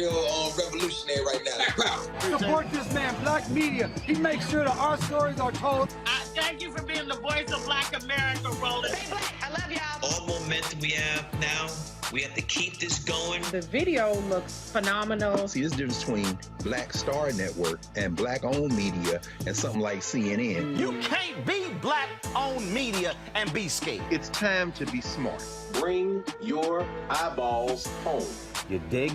real revolutionary right now. Pow. Support this man, Black media. He makes sure that our stories are told. Thank you for being the voice of Black America, Roland. Stay black. I love y'all. All momentum we have now, we have to keep this going. The video looks phenomenal. See, there's a difference between Black Star Network and Black-owned media and something like CNN. You can't be Black-owned media and be scared. It's time to be smart. Bring your eyeballs home. You dig?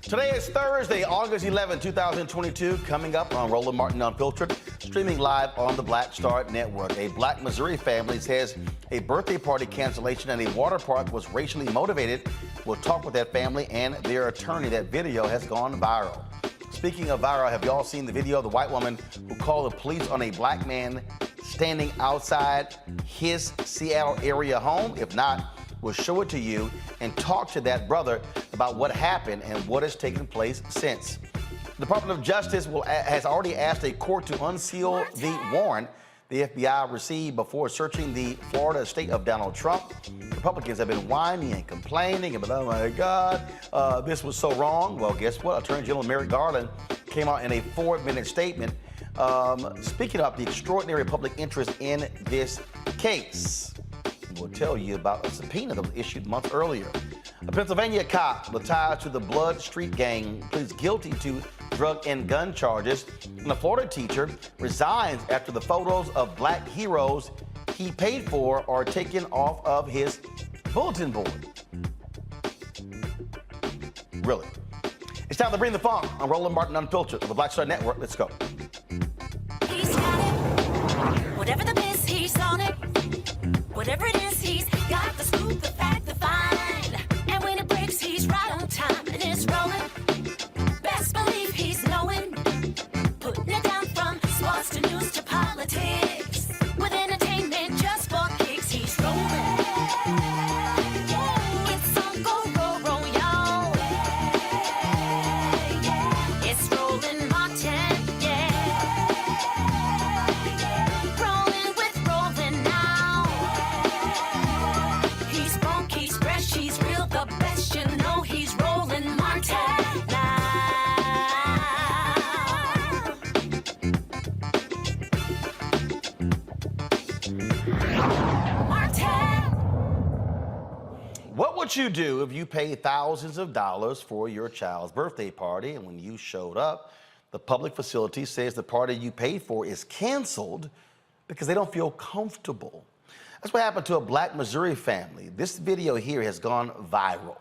Today is Thursday, August 11, 2022, coming up on Roland Martin Unfiltered, streaming live on the Black Star Network. A Black Missouri family says a birthday party cancellation at a water park was racially motivated. We'll talk with that family and their attorney. That video has gone viral. Speaking of viral, have y'all seen the video of the white woman who called the police on a black man standing outside his Seattle area home? If not, we'll show it to you and talk to that brother about what happened and what has taken place since. The Department of Justice has already asked a court to unseal the warrant the FBI received before searching the Florida estate of Donald Trump. Republicans have been whining and complaining about, oh my God, this was so wrong. Well, guess what? Attorney General Merrick Garland came out in a 4-minute statement speaking about the extraordinary public interest in this case. We'll tell you about a subpoena that was issued months earlier. A Pennsylvania cop with ties to the Blood Street gang pleads guilty to drug and gun charges. And a Florida teacher resigns after the photos of black heroes he paid for are taken off of his bulletin board. Really? It's time to bring the funk on Roland Martin Unfiltered of the Black Star Network. Let's go. He's got it. Whatever the miss, he's on it. Whatever it is, he's got the scoop, the fact, the find. And when it breaks, he's right on time and it's rolling. Best believe he's knowing. Putting it down from sports to news to politics. With entertainment just for kicks, he's rolling. It's on go, roll, y'all. It's Roland Martin, yeah. would you do if you paid thousands of dollars for your child's birthday party, and when you showed up, the public facility says the party you paid for is canceled because they don't feel comfortable? That's what happened to a Black Missouri family. This video here has gone viral.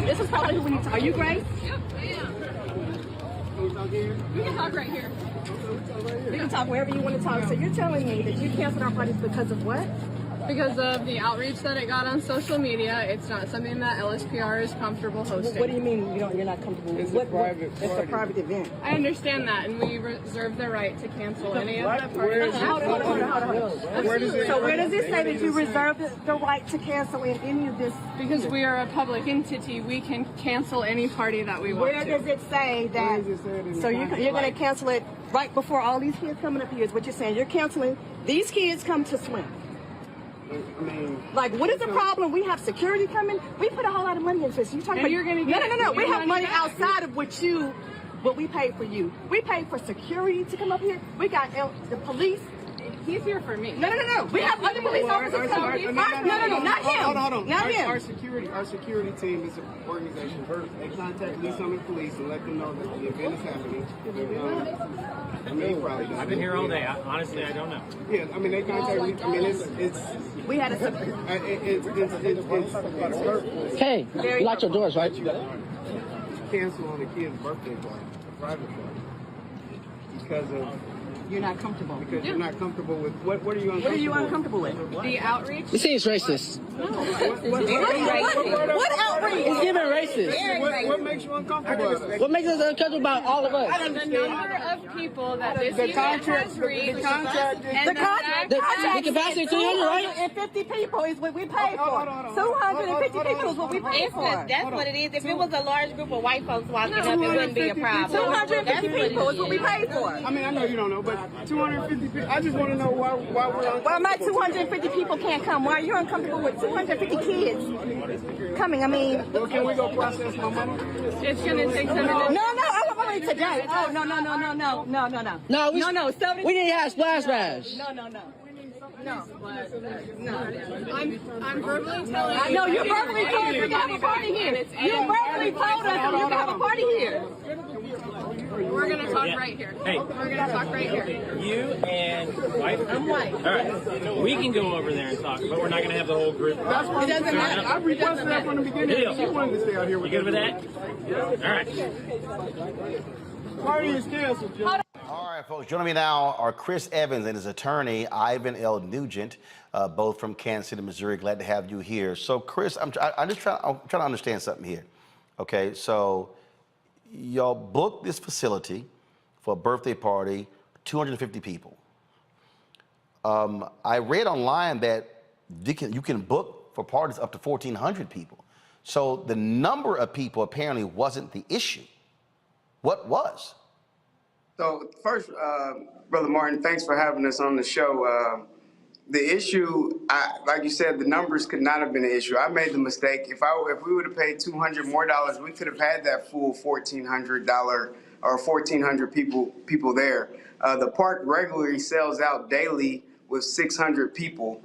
This is probably who we need to. Are you Grace? Yep, I am. We can talk right here. We can talk wherever you want to talk. So you're telling me that you canceled our parties because of what? Because of the outreach that it got on social media. It's not something that LSPR is comfortable hosting. What do you mean you're not comfortable with? It's a private event. I understand that, and we reserve the right to cancel any of the parties. Hold on. So where does it say that you reserve the right to cancel in any of this? Because we are a public entity, we can cancel any party that we want to. Where does it say that? So you're going to cancel it right before all these kids coming up here is what you're saying. You're canceling. These kids come to swim. I mean, like, what is the problem? We have security coming. We put a whole lot of money into this. You talking and about? You're gonna get No. We have money back. outside of what we paid for you. We paid for security to come up here. We got the police. He's here for me. No. We have other police officers coming. No, not him. Hold on. Not him. Our security team is an organization. They contact Lease and police and let them know that the event is happening. I've been here all day. Honestly, I don't know. Yeah, I mean, they contact me. I mean, it's. We had a. Hey, you locked your doors, right? Cancel on a kid's birthday party, a private party, because of. You're not comfortable. Because you're not comfortable with what are you uncomfortable with? What are you uncomfortable with? The outreach. You see, it's racist. What outreach? It's giving racist. What makes you uncomfortable? What makes us uncomfortable about all of us? The number of people that this event has reached. The capacity 200, right? 250 people is what we paid for. 250 people is what we paid for. That's what it is. If it was a large group of white folks walking up, it wouldn't be a problem. 250 people is what we paid for. I mean, I know you don't know, but 250 people. I just want to know why we're uncomfortable. Why my 250 people can't come? Why are you uncomfortable with 250 kids coming? I mean, well, can we go process my money? It's going to take some minutes. No, I want money today. Oh, no. No, we didn't have splash bash. No. I'm verbally telling you. No, you're verbally told us we're going to have a party here. You verbally told us we're going to have a party here. We're going to talk right here. Hey. We're going to talk right here. You and white? I'm white. All right. We can go over there and talk, but we're not going to have the whole group. That's what it doesn't matter. I requested that from the beginning. She wanted to stay out here with you good with that? All right. Party is canceled, Joe. All right, folks, joining me now are Chris Evans and his attorney, Ivan L. Nugent, both from Kansas City, Missouri. Glad to have you here. So, Chris, I'm trying to understand something here. Okay, so y'all booked this facility for a birthday party, 250 people. I read online that you can book for parties up to 1,400 people. So the number of people apparently wasn't the issue. What was? So first, Brother Martin, thanks for having us on the show. The issue, like you said, the numbers could not have been an issue. I made the mistake. If we would have paid $200 more, we could have had that full $1,400 or 1,400 people there. The park regularly sells out daily with 600 people.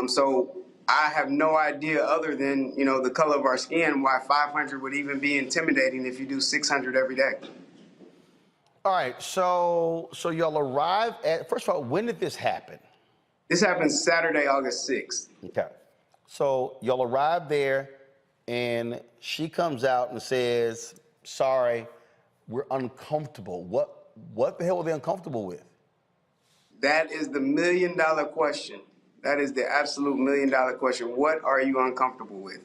So I have no idea, other than the color of our skin, why 500 would even be intimidating if you do 600 every day. All right, so y'all arrived at, first of all, when did this happen? This happened Saturday, August 6th. Okay. So y'all arrived there, and she comes out and says, sorry, we're uncomfortable. What the hell were they uncomfortable with? That is the $1 million question. That is the absolute $1 million question. What are you uncomfortable with?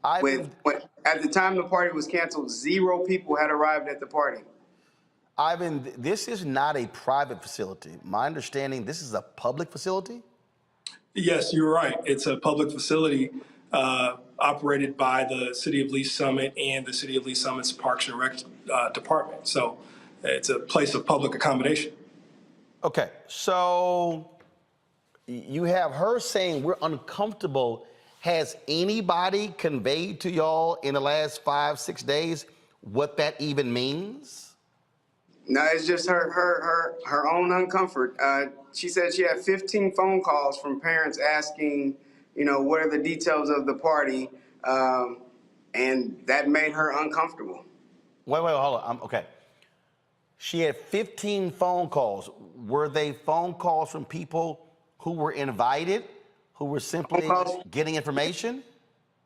At the time the party was canceled, 0 people had arrived at the party. Ivan, this is not a private facility. My understanding, this is a public facility? Yes, you're right. It's a public facility operated by the City of Lease Summit and the City of Lease Summit's Parks and Rec department. So it's a place of public accommodation. Okay, so you have her saying we're uncomfortable. Has anybody conveyed to y'all in the last 5-6 days what that even means? No, it's just her own uncomfort. She said she had 15 phone calls from parents asking, what are the details of the party, and that made her uncomfortable. Wait, hold on. Okay. She had 15 phone calls. Were they phone calls from people who were invited, who were simply getting information?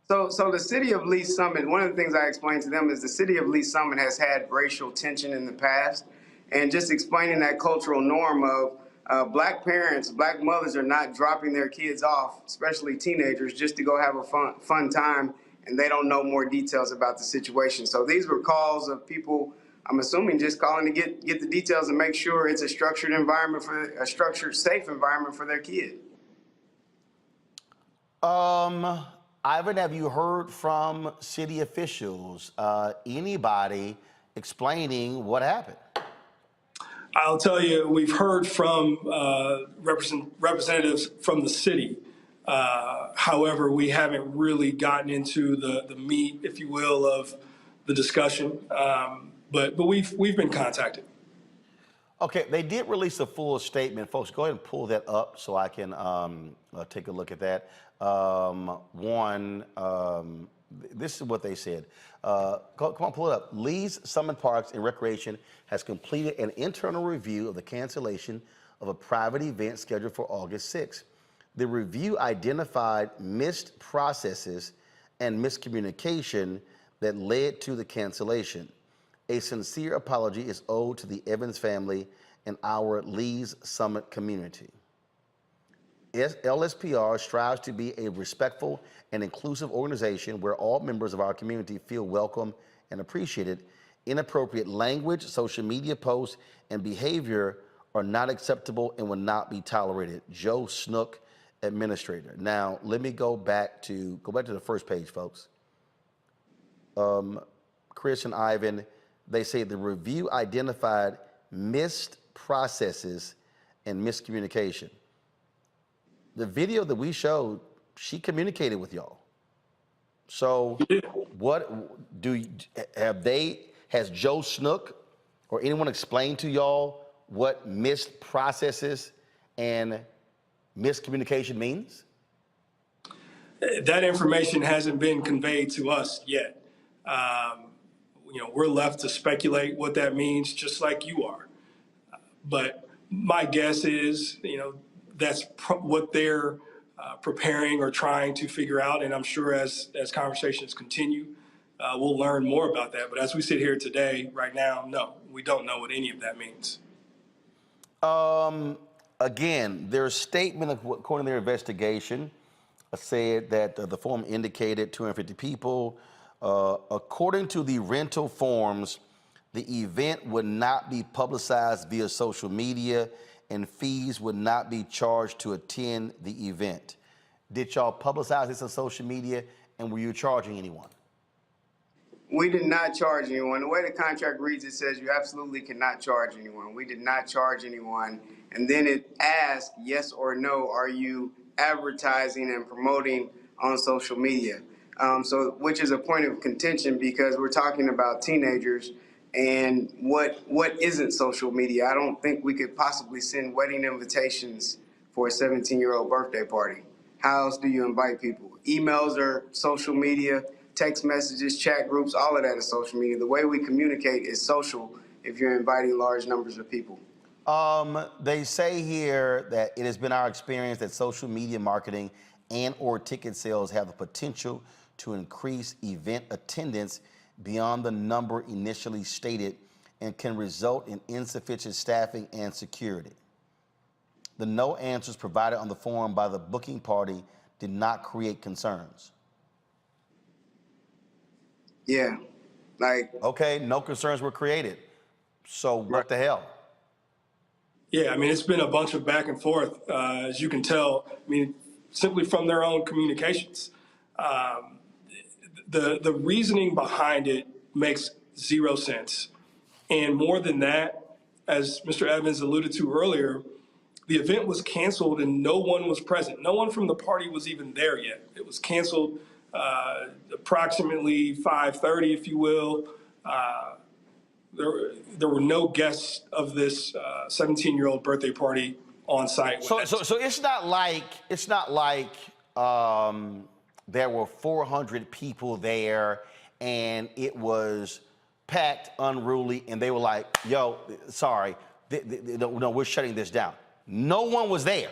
So the city of Lease Summit, one of the things I explained to them is the city of Lease Summit has had racial tension in the past, and just explaining that cultural norm of black parents, black mothers are not dropping their kids off, especially teenagers, just to go have a fun time, and they don't know more details about the situation. So these were calls of people, I'm assuming, just calling to get the details and make sure it's a structured environment a structured, safe environment for their kid. Ivan, have you heard from city officials, anybody explaining what happened? I'll tell you, we've heard from representatives from the city. However, we haven't really gotten into the meat, if you will, of the discussion. But we've been contacted. Okay, they did release a full statement. Folks, go ahead and pull that up so I can take a look at that. This is what they said. Come on, pull it up. Lease, Summit Parks and Recreation has completed an internal review of the cancellation of a private event scheduled for August 6th. The review identified missed processes and miscommunication that led to the cancellation. A sincere apology is owed to the Evans family and our Lee's Summit community. LSPR strives to be a respectful and inclusive organization where all members of our community feel welcome and appreciated. Inappropriate language, social media posts, and behavior are not acceptable and will not be tolerated. Joe Snook, administrator. Now, let me go back to the first page, folks. Chris and Ivan, they say the review identified missed processes and miscommunication. The video that we showed, she communicated with y'all. So has Joe Snook or anyone explained to y'all what missed processes and miscommunication means? That information hasn't been conveyed to us yet. We're left to speculate what that means, just like you are. But my guess is, that's what they're preparing or trying to figure out. And I'm sure as conversations continue, we'll learn more about that. But as we sit here today, right now, no, we don't know what any of that means. Again, their statement, according to their investigation, said that the form indicated 250 people. According to the rental forms, the event would not be publicized via social media and fees would not be charged to attend the event. Did y'all publicize this on social media and were you charging anyone? We did not charge anyone. The way the contract reads, it says you absolutely cannot charge anyone. We did not charge anyone. And then it asks, yes or no, are you advertising and promoting on social media? Which is a point of contention because we're talking about teenagers and what isn't social media. I don't think we could possibly send wedding invitations for a 17-year-old birthday party. How else do you invite people? Emails are social media, text messages, chat groups, all of that is social media. The way we communicate is social if you're inviting large numbers of people. They say here that it has been our experience that social media marketing and or ticket sales have the potential to increase event attendance beyond the number initially stated and can result in insufficient staffing and security. The no answers provided on the form by the booking party did not create concerns. Yeah, okay, no concerns were created. So what the hell? Yeah, it's been a bunch of back and forth, as you can tell, simply from their own communications. The reasoning behind it makes zero sense. And more than that, as Mr. Evans alluded to earlier, the event was canceled and no one was present. No one from the party was even there yet. It was canceled approximately 5:30, if you will. there were no guests of this 17-year-old birthday party on site. So it's not like there were 400 people there and it was packed, unruly, and they were like, "Yo, sorry, no, we're shutting this down." No one was there.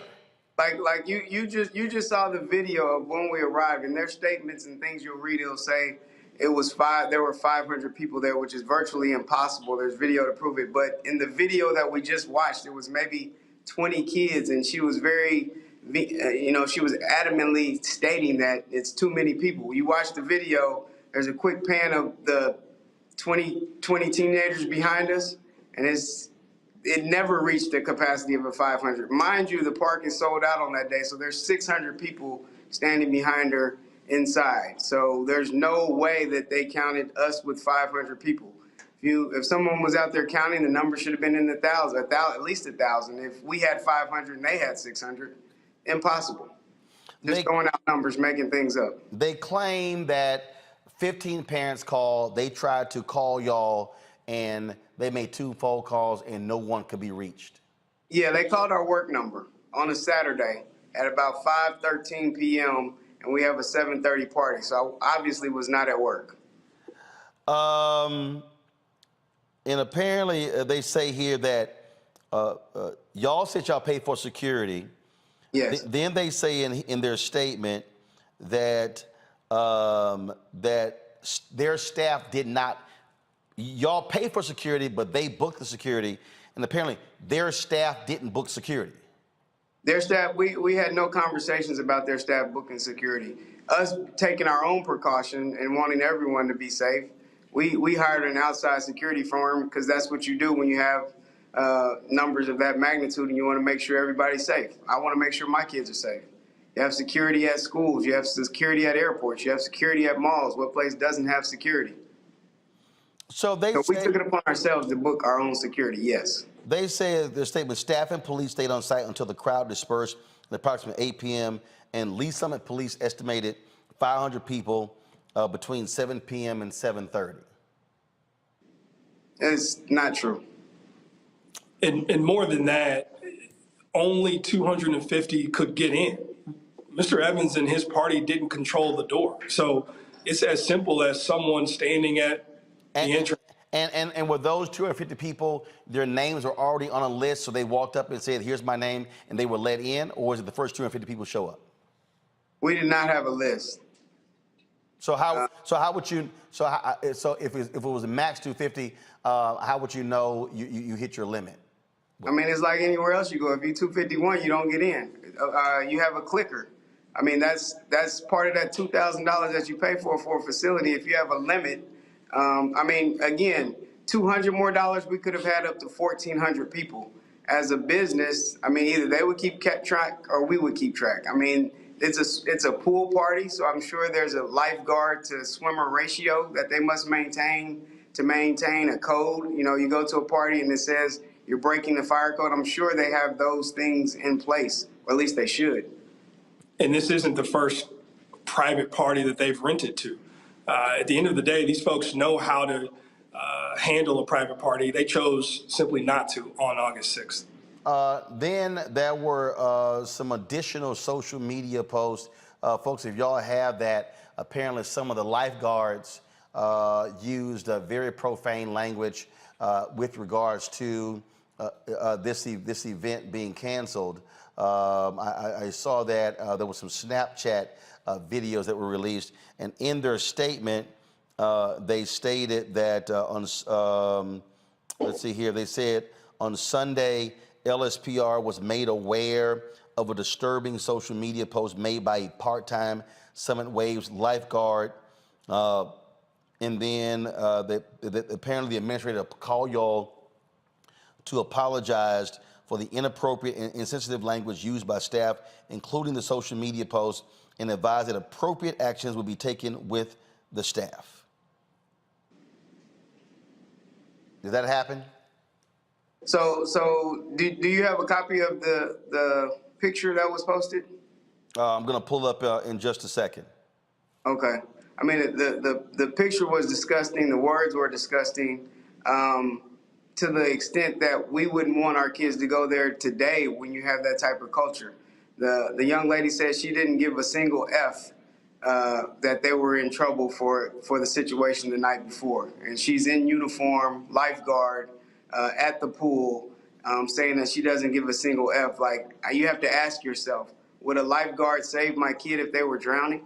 Like you just saw the video of when we arrived, and their statements and things you'll read. It'll say there were 500 people there, which is virtually impossible. There's video to prove it. But in the video that we just watched, there was maybe 20 kids, and she was she was adamantly stating that it's too many people. You watch the video, there's a quick pan of the 20 teenagers behind us, and it never reached the capacity of a 500. Mind you, the park is sold out on that day, so there's 600 people standing behind her inside. So there's no way that they counted us with 500 people. If someone was out there counting, the number should have been in the thousands, at least 1,000. If we had 500 and they had 600, impossible. Just throwing out numbers, making things up. They claim that 15 parents called. They tried to call y'all, and they made 2 phone calls, and no one could be reached. Yeah, they called our work number on a Saturday at about 5:13 p.m., and we have a 7:30 party, so I obviously was not at work. And apparently, they say here that y'all said y'all paid for security. Yes. Then they say in their statement that their staff did not. Y'all paid for security, but they booked the security, and apparently their staff didn't book security. Their staff, we had no conversations about their staff booking security. Us taking our own precaution and wanting everyone to be safe, we hired an outside security firm because that's what you do when you have numbers of that magnitude and you want to make sure everybody's safe. I want to make sure my kids are safe. You have security at schools, you have security at airports, you have security at malls. What place doesn't have security? So we took it upon ourselves to book our own security, yes. They say their statement, staff and police stayed on site until the crowd dispersed at approximately 8 p.m. and Lease Summit police estimated 500 people between 7 p.m. and 7:30. It's not true. And more than that, only 250 could get in. Mr. Evans and his party didn't control the door. So it's as simple as someone standing at the entrance. And were those 250 people, their names were already on a list, so they walked up and said, "Here's my name," and they were let in, or was it the first 250 people show up? We did not have a list. So how would you? So if it was a max 250, how would you know you hit your limit? I mean, it's like anywhere else you go. If you're 251, you don't get in. You have a clicker. I mean, that's part of that $2,000 that you pay for a facility. If you have a limit, I mean, again, $200 more, we could have had up to 1,400 people. As a business, I mean, either they would keep track or we would keep track. I mean, it's a pool party, so I'm sure there's a lifeguard to swimmer ratio that they must maintain to maintain a code. You know, you go to a party and it says you're breaking the fire code. I'm sure they have those things in place, or at least they should. And this isn't the first private party that they've rented to. At the end of the day, these folks know how to handle a private party. They chose simply not to on August 6th. Then there were some additional social media posts. Folks, if y'all have that, apparently some of the lifeguards used very profane language with regards to this event being canceled. I saw that there was some Snapchat videos that were released, and in their statement, they stated that let's see here, they said on Sunday, LSPR was made aware of a disturbing social media post made by a part-time Summit Waves lifeguard. And then apparently the administrator called y'all to apologize for the inappropriate and insensitive language used by staff, including the social media post, and advised that appropriate actions will be taken with the staff. Did that happen? So do you have a copy of the picture that was posted? I'm going to pull up in just a second. Okay. I mean, the picture was disgusting. The words were disgusting. to the extent that we wouldn't want our kids to go there today when you have that type of culture. The young lady said she didn't give a single F that they were in trouble for the situation the night before. And she's in uniform, lifeguard, at the pool, saying that she doesn't give a single F. Like, you have to ask yourself, would a lifeguard save my kid if they were drowning?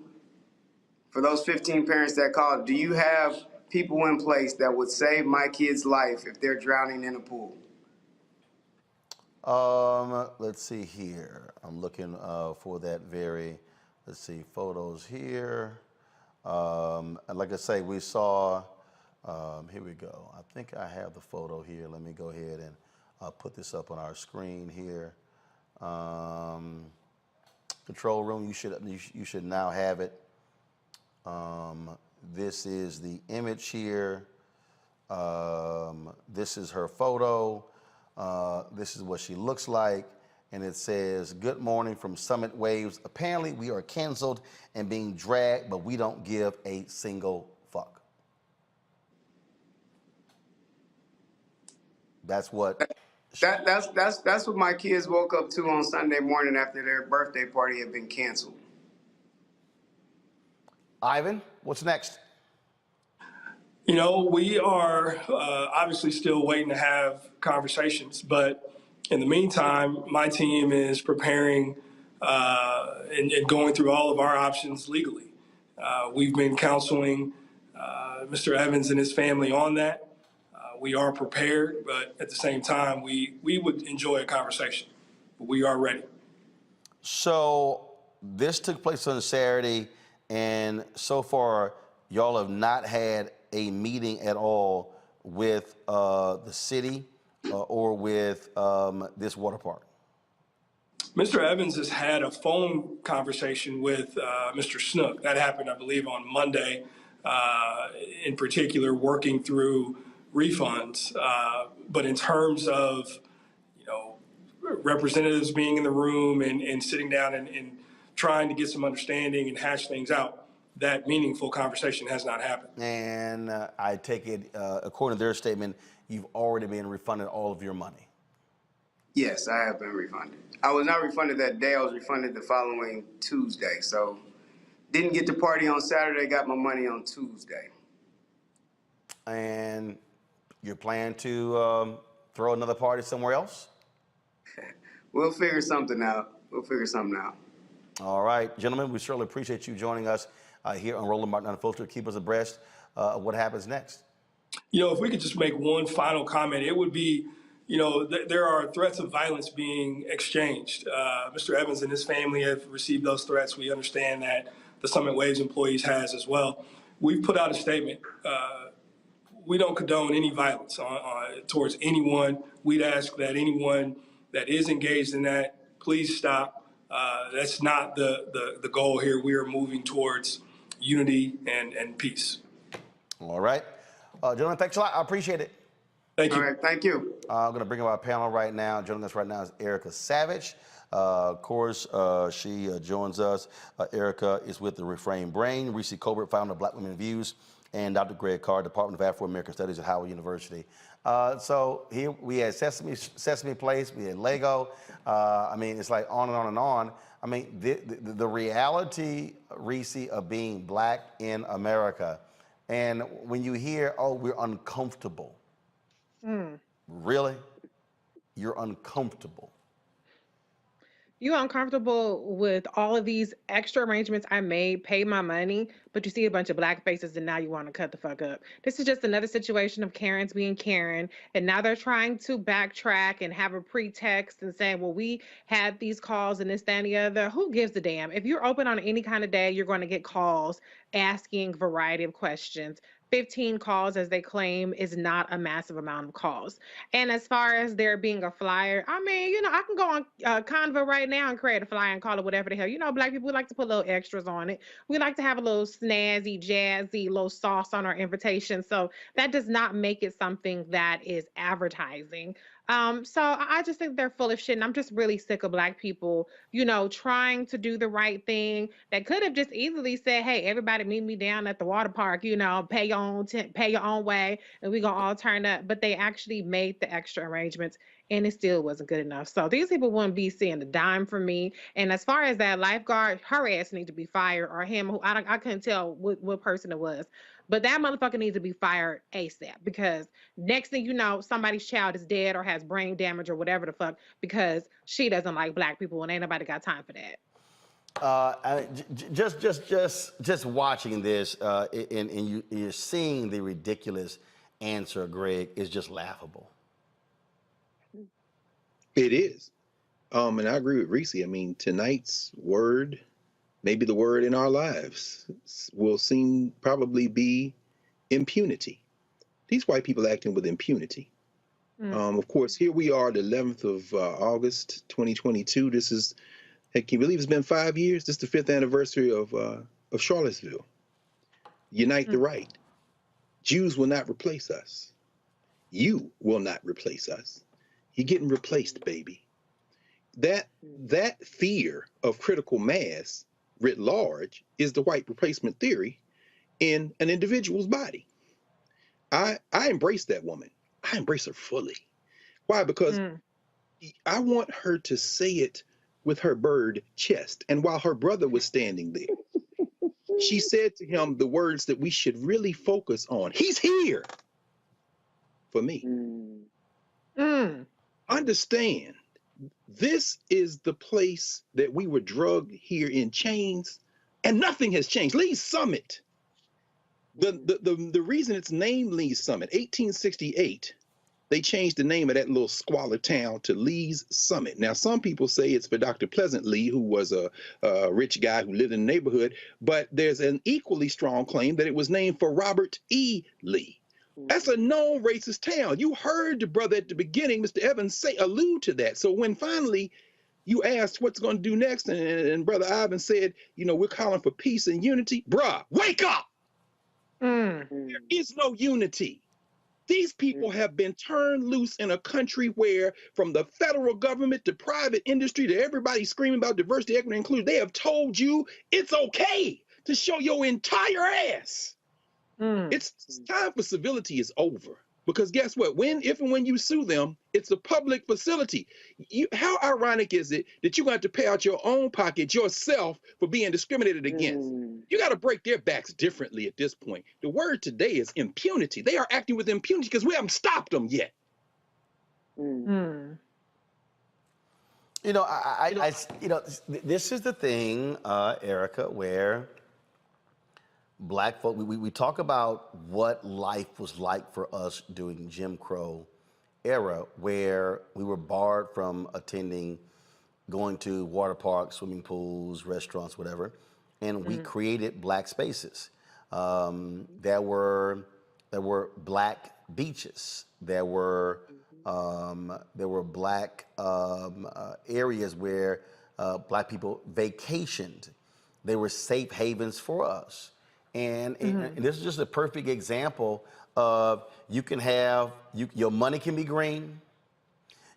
For those 15 parents that called, do you have people in place that would save my kid's life if they're drowning in a pool? Let's see here. I'm looking for that very, let's see, photos here. And like I say, we saw, here we go. I think I have the photo here. Let me go ahead and put this up on our screen here. Control room, you should now have it. This is the image here. This is her photo. This is what she looks like. And it says, "Good morning from Summit Waves. Apparently we are canceled and being dragged, but we don't give a single fuck." That's what. That's what my kids woke up to on Sunday morning after their birthday party had been canceled. Ivan, what's next? You know, we are obviously still waiting to have conversations, but in the meantime, my team is preparing and going through all of our options legally. We've been counseling Mr. Evans and his family on that. We are prepared, but at the same time, we would enjoy a conversation. But we are ready. So this took place on Saturday, and so far, y'all have not had a meeting at all with the city or with this water park. Mr. Evans has had a phone conversation with Mr. Snook. That happened, I believe, on Monday, in particular, working through refunds. But in terms of, you know, representatives being in the room and sitting down and trying to get some understanding and hash things out, that meaningful conversation has not happened. And I take it, according to their statement, you've already been refunded all of your money. Yes, I have been refunded. I was not refunded that day. I was refunded the following Tuesday. So didn't get to party on Saturday, got my money on Tuesday. And you plan to throw another party somewhere else? We'll figure something out. All right, gentlemen, we certainly appreciate you joining us here on Roland Martin Unfiltered. Keep us abreast of what happens next. You know, if we could just make one final comment, it would be, you know, there are threats of violence being exchanged. Mr. Evans and his family have received those threats. We understand that the Summit Waves employees has as well. We've put out a statement. We don't condone any violence towards anyone. We'd ask that anyone that is engaged in that, please stop. That's not the goal here. We are moving towards unity and peace. All right. Gentlemen, thanks a lot. I appreciate it. Thank you. All right, thank you. I'm going to bring up our panel right now. Joining us right now is Erica Savage. Of course, she joins us. Erica is with the Refrain Brain. Reese Colbert, founder of Black Women Views, and Dr. Greg Carr, Department of Afro-American Studies at Howard University. So here we had Sesame Place, we had Lego. I mean, it's like on and on and on. I mean, the reality, Reese, of being black in America. And when you hear, oh, we're uncomfortable. Really? You're uncomfortable. You uncomfortable with all of these extra arrangements I made, pay my money, but you see a bunch of black faces and now you want to cut the fuck up. This is just another situation of Karens being Karen, and now they're trying to backtrack and have a pretext and saying, well, we had these calls and this, that, and the other. Who gives a damn? If you're open on any kind of day, you're going to get calls asking a variety of questions. 15 calls, as they claim, is not a massive amount of calls. And as far as there being a flyer, I mean, you know, I can go on Canva right now and create a flyer and call it whatever the hell. You know, black people, we like to put little extras on it. We like to have a little snazzy, jazzy, little sauce on our invitation. So that does not make it something that is advertising. So I just think they're full of shit. And I'm just really sick of black people, you know, trying to do the right thing that could have just easily said, hey, everybody meet me down at the water park, you know, pay your own tent, pay your own way, and we gonna all turn up. But they actually made the extra arrangements, and it still wasn't good enough. So these people wouldn't be seeing a dime from me. And as far as that lifeguard, her ass need to be fired, or him. Who I couldn't tell what person it was, but that motherfucker needs to be fired ASAP, because next thing you know, somebody's child is dead or has brain damage or whatever the fuck because she doesn't like black people, and ain't nobody got time for that. Just watching this, and you're seeing the ridiculous answer, Greg, is just laughable. It is. And I agree with Reese. I mean, tonight's word, maybe the word in our lives, will probably be impunity. These white people acting with impunity. Of course, here we are, the 11th of August, 2022. This is, can you believe it's been 5 years? This is the 5th anniversary of Charlottesville. Unite the right. Jews will not replace us. You will not replace us. You're getting replaced, baby. That fear of critical mass writ large is the white replacement theory in an individual's body. I embrace that woman. I embrace her fully. Why? Because I want her to say it with her bird chest. And while her brother was standing there, she said to him the words that we should really focus on. He's here for me. Understand, this is the place that we were drugged here in chains, and nothing has changed. Lee's Summit. The reason it's named Lee's Summit, 1868, they changed the name of that little squalor town to Lee's Summit. Now, some people say it's for Dr. Pleasant Lee, who was a rich guy who lived in the neighborhood, but there's an equally strong claim that it was named for Robert E. Lee. That's a known racist town. You heard the brother at the beginning, Mr. Evans, allude to that. So when finally you asked what's going to do next, and Brother Ivan said, you know, we're calling for peace and unity, bruh, wake up! There is no unity. These people have been turned loose in a country where, from the federal government to private industry to everybody screaming about diversity, equity, and inclusion, they have told you it's okay to show your entire ass. It's time for civility is over. Because guess what? If and when you sue them, it's a public facility. How ironic is it that you're going to have to pay out your own pocket yourself for being discriminated against? You got to break their backs differently at this point. The word today is impunity. They are acting with impunity because we haven't stopped them yet. You know, this is the thing, Erica, where Black folk, we talk about what life was like for us during Jim Crow era, where we were barred from going to water parks, swimming pools, restaurants, whatever, and we created Black spaces. There were Black beaches. There were Black areas where Black people vacationed. They were safe havens for us. And this is just a perfect example of you can have, your money can be green,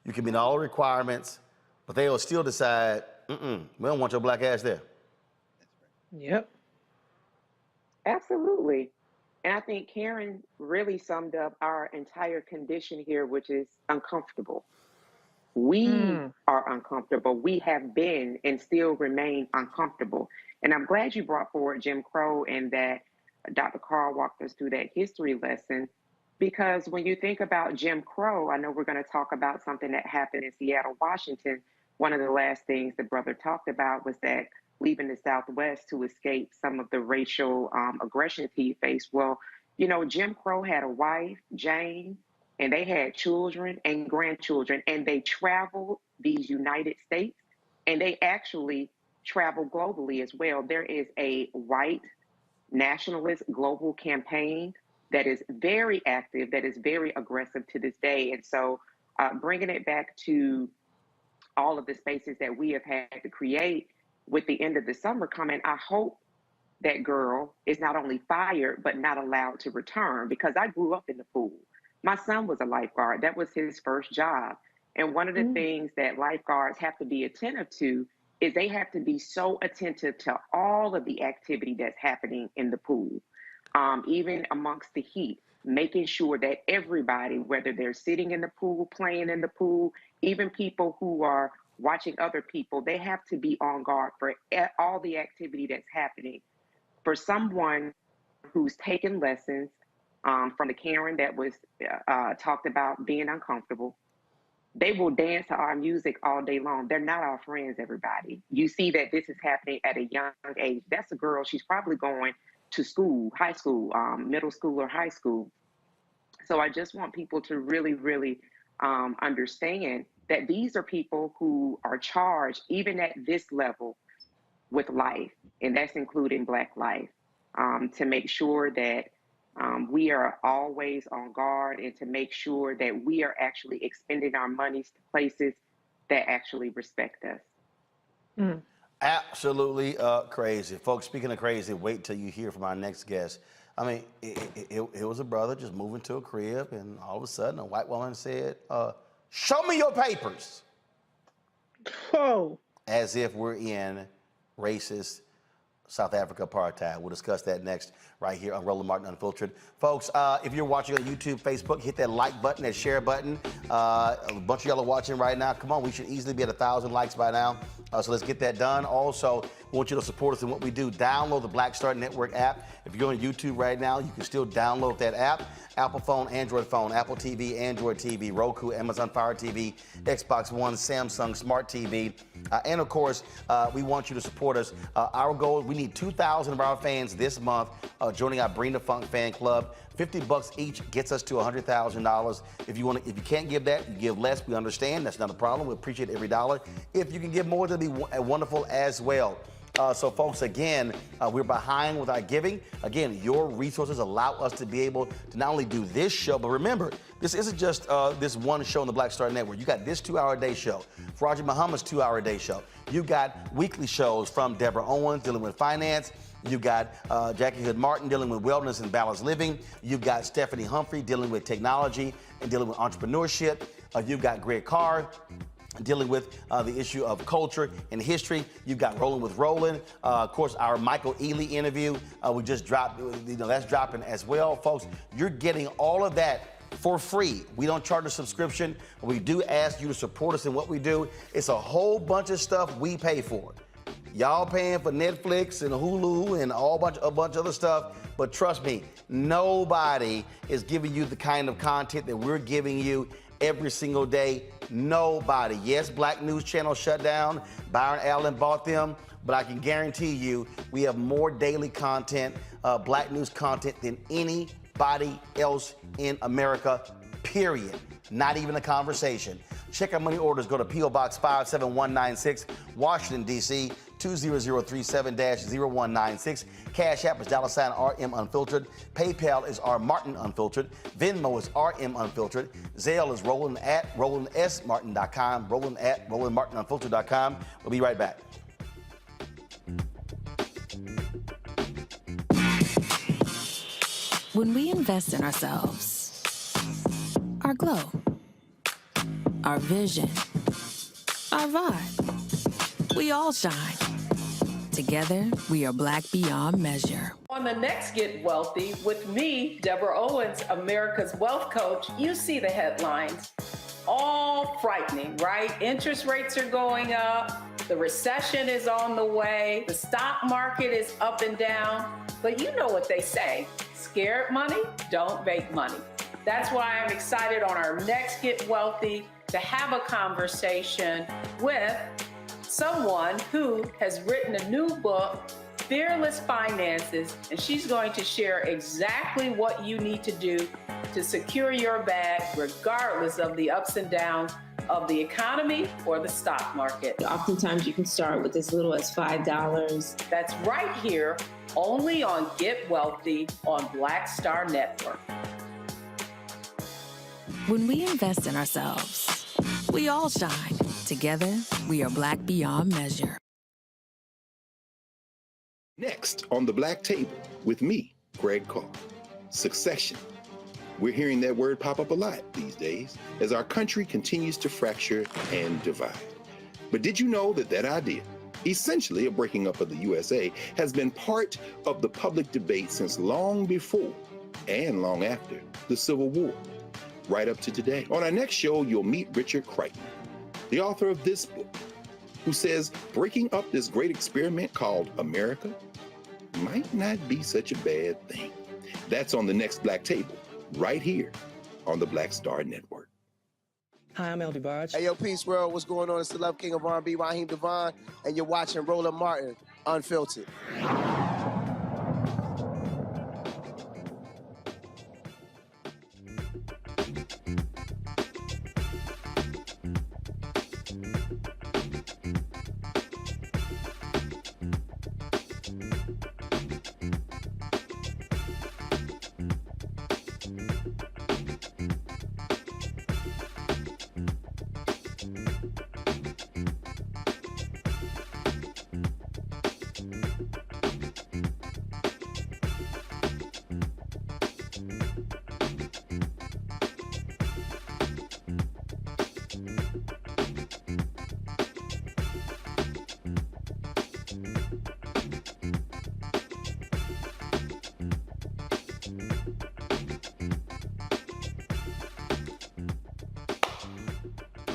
you can meet all the requirements, but they will still decide, we don't want your Black ass there. Yep. Absolutely. And I think Karen really summed up our entire condition here, which is uncomfortable. We are uncomfortable. We have been and still remain uncomfortable. And I'm glad you brought forward Jim Crow and that Dr. Carl walked us through that history lesson, because when you think about Jim Crow, I know we're going to talk about something that happened in Seattle, Washington. One of the last things the brother talked about was that leaving the Southwest to escape some of the racial aggression he faced. Well, you know, Jim Crow had a wife, Jane, and they had children and grandchildren, and they traveled these United States, and they actually travel globally as well. There is a white nationalist global campaign that is very active, that is very aggressive to this day. And so bringing it back to all of the spaces that we have had to create with the end of the summer coming, I hope that girl is not only fired, but not allowed to return, because I grew up in the pool. My son was a lifeguard. That was his first job. And one of the things that lifeguards have to be attentive to is they have to be so attentive to all of the activity that's happening in the pool. even amongst the heat, making sure that everybody, whether they're sitting in the pool, playing in the pool, even people who are watching other people, they have to be on guard for all the activity that's happening. For someone who's taken lessons from the Karen that was talked about being uncomfortable, they will dance to our music all day long. They're not our friends, everybody. You see that this is happening at a young age. That's a girl, she's probably going to school, high school, middle school or high school. So I just want people to really, really understand that these are people who are charged, even at this level, with life, and that's including Black life, to make sure that we are always on guard and to make sure that we are actually expending our monies to places that actually respect us. Absolutely crazy. Folks, speaking of crazy, wait till you hear from our next guest. I mean, it was a brother just moving to a crib, and all of a sudden a white woman said, show me your papers. Whoa. As if we're in racist South Africa apartheid. We'll discuss that next right here on Roland Martin Unfiltered. Folks, if you're watching on YouTube, Facebook, hit that like button, that share button. A bunch of y'all are watching right now. Come on, we should easily be at 1,000 likes by now. So let's get that done. Also, we want you to support us in what we do. Download the Black Star Network app. If you're on YouTube right now, you can still download that app. Apple phone, Android phone, Apple TV, Android TV, Roku, Amazon Fire TV, Xbox One, Samsung Smart TV. And of course, we want you to support us. Our goal, we need 2,000 of our fans this month joining our Bring the Funk fan club. $50 each gets us to $100,000. If you can't give that, you give less. We understand. That's not a problem. We appreciate every dollar. If you can give more, that'll be wonderful as well. So, folks, again, we're behind with our giving. Again, your resources allow us to be able to not only do this show, but remember, this isn't just this one show on the Black Star Network. You got this 2-hour-a-day show, Faraji Muhammad's 2-hour-a-day show. You got weekly shows from Deborah Owens dealing with finance. You got Jackie Hood Martin dealing with wellness and balanced living. You got Stephanie Humphrey dealing with technology and dealing with entrepreneurship. You got Greg Carr dealing with the issue of culture and history. You've got Rolling with Roland. Of course, our Michael Ealy interview, we just dropped, that's dropping as well. Folks, you're getting all of that for free. We don't charge a subscription. We do ask you to support us in what we do. It's a whole bunch of stuff we pay for. Y'all paying for Netflix and Hulu and a bunch of other stuff, but trust me, nobody is giving you the kind of content that we're giving you every single day. Nobody. Yes, Black News Channel shut down. Byron Allen bought them, but I can guarantee you we have more daily content, Black News content than anybody else in America, period. Not even a conversation. Check our money orders. Go to P.O. Box 57196, Washington, D.C., 20037-0196. Cash App is $RM Unfiltered. PayPal is R Martin Unfiltered. Venmo is RM Unfiltered. Zelle is Roland at RolandSMartin.com. Roland at RolandMartinUnfiltered.com. We'll be right back. When we invest in ourselves, our glow, our vision, our vibe, we all shine. Together, we are Black beyond measure. On the next Get Wealthy with me, Deborah Owens, America's Wealth Coach, you see the headlines. All frightening, right? Interest rates are going up. The recession is on the way. The stock market is up and down. But you know what they say, scared money don't make money. That's why I'm excited on our next Get Wealthy to have a conversation with someone who has written a new book, Fearless Finances, and she's going to share exactly what you need to do to secure your bag regardless of the ups and downs of the economy or the stock market. Oftentimes you can start with as little as $5. That's right here, only on Get Wealthy on Black Star Network. When we invest in ourselves, we all shine. Together, we are Black beyond measure. Next on the Black Table with me, Greg Carr. Succession. We're hearing that word pop up a lot these days as our country continues to fracture and divide. But did you know that idea essentially a breaking up of the USA, has been part of the public debate since long before and long after the Civil War, right up to today. On our next show, you'll meet Richard Crichton, the author of this book, who says breaking up this great experiment called America might not be such a bad thing. That's on the next Black Table, right here on the Black Star Network. Hi, I'm LD Barge. Hey, yo, Peace World. What's going on? It's the Love King of R&B, Raheem Devon, and you're watching Roland Martin, Unfiltered.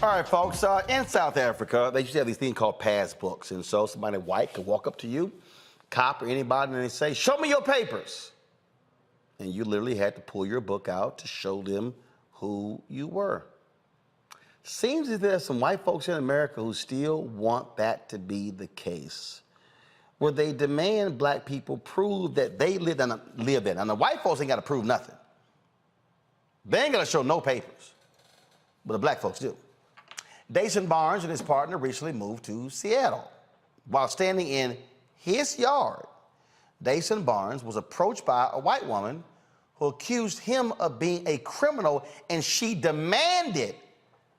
All right, folks, in South Africa, they used to have these things called passbooks. And so somebody white could walk up to you, cop or anybody, and they say, show me your papers. And you literally had to pull your book out to show them who you were. Seems that there's some white folks in America who still want that to be the case, where they demand black people prove that they live there. Now, the white folks ain't got to prove nothing. They ain't got to show no papers, but the black folks do. Dason Barnes and his partner recently moved to Seattle. While standing in his yard, Dason Barnes was approached by a white woman who accused him of being a criminal, and she demanded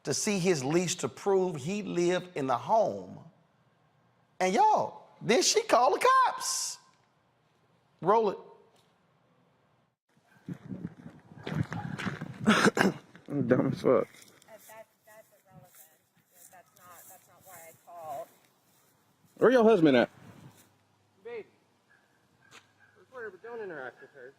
to see his lease to prove he lived in the home. And y'all, then she called the cops. Roll it. I'm dumb as fuck. Where your husband at? Babe, don't interact with her.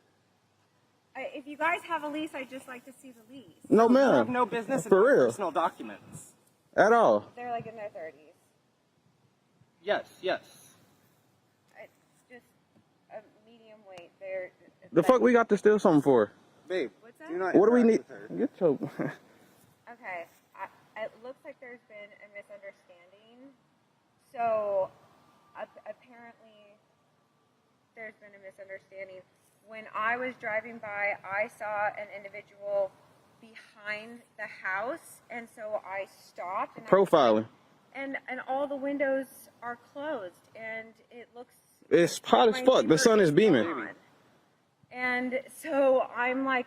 If you guys have a lease, I'd just like to see the lease. No, ma'am. You have no business in For real. personal documents. At all. They're like in their 30s. Yes. It's just a medium weight. They're The fuck we got to steal something for? Babe, what's that? do not What do we need? interact with her. Get your... Okay, it looks like there's been a misunderstanding. So, apparently, there's been a misunderstanding. When I was driving by, I saw an individual behind the house, and so I stopped. And Profiling. And all the windows are closed, and it looks... It's hot as fuck. The sun is beaming. And so I'm like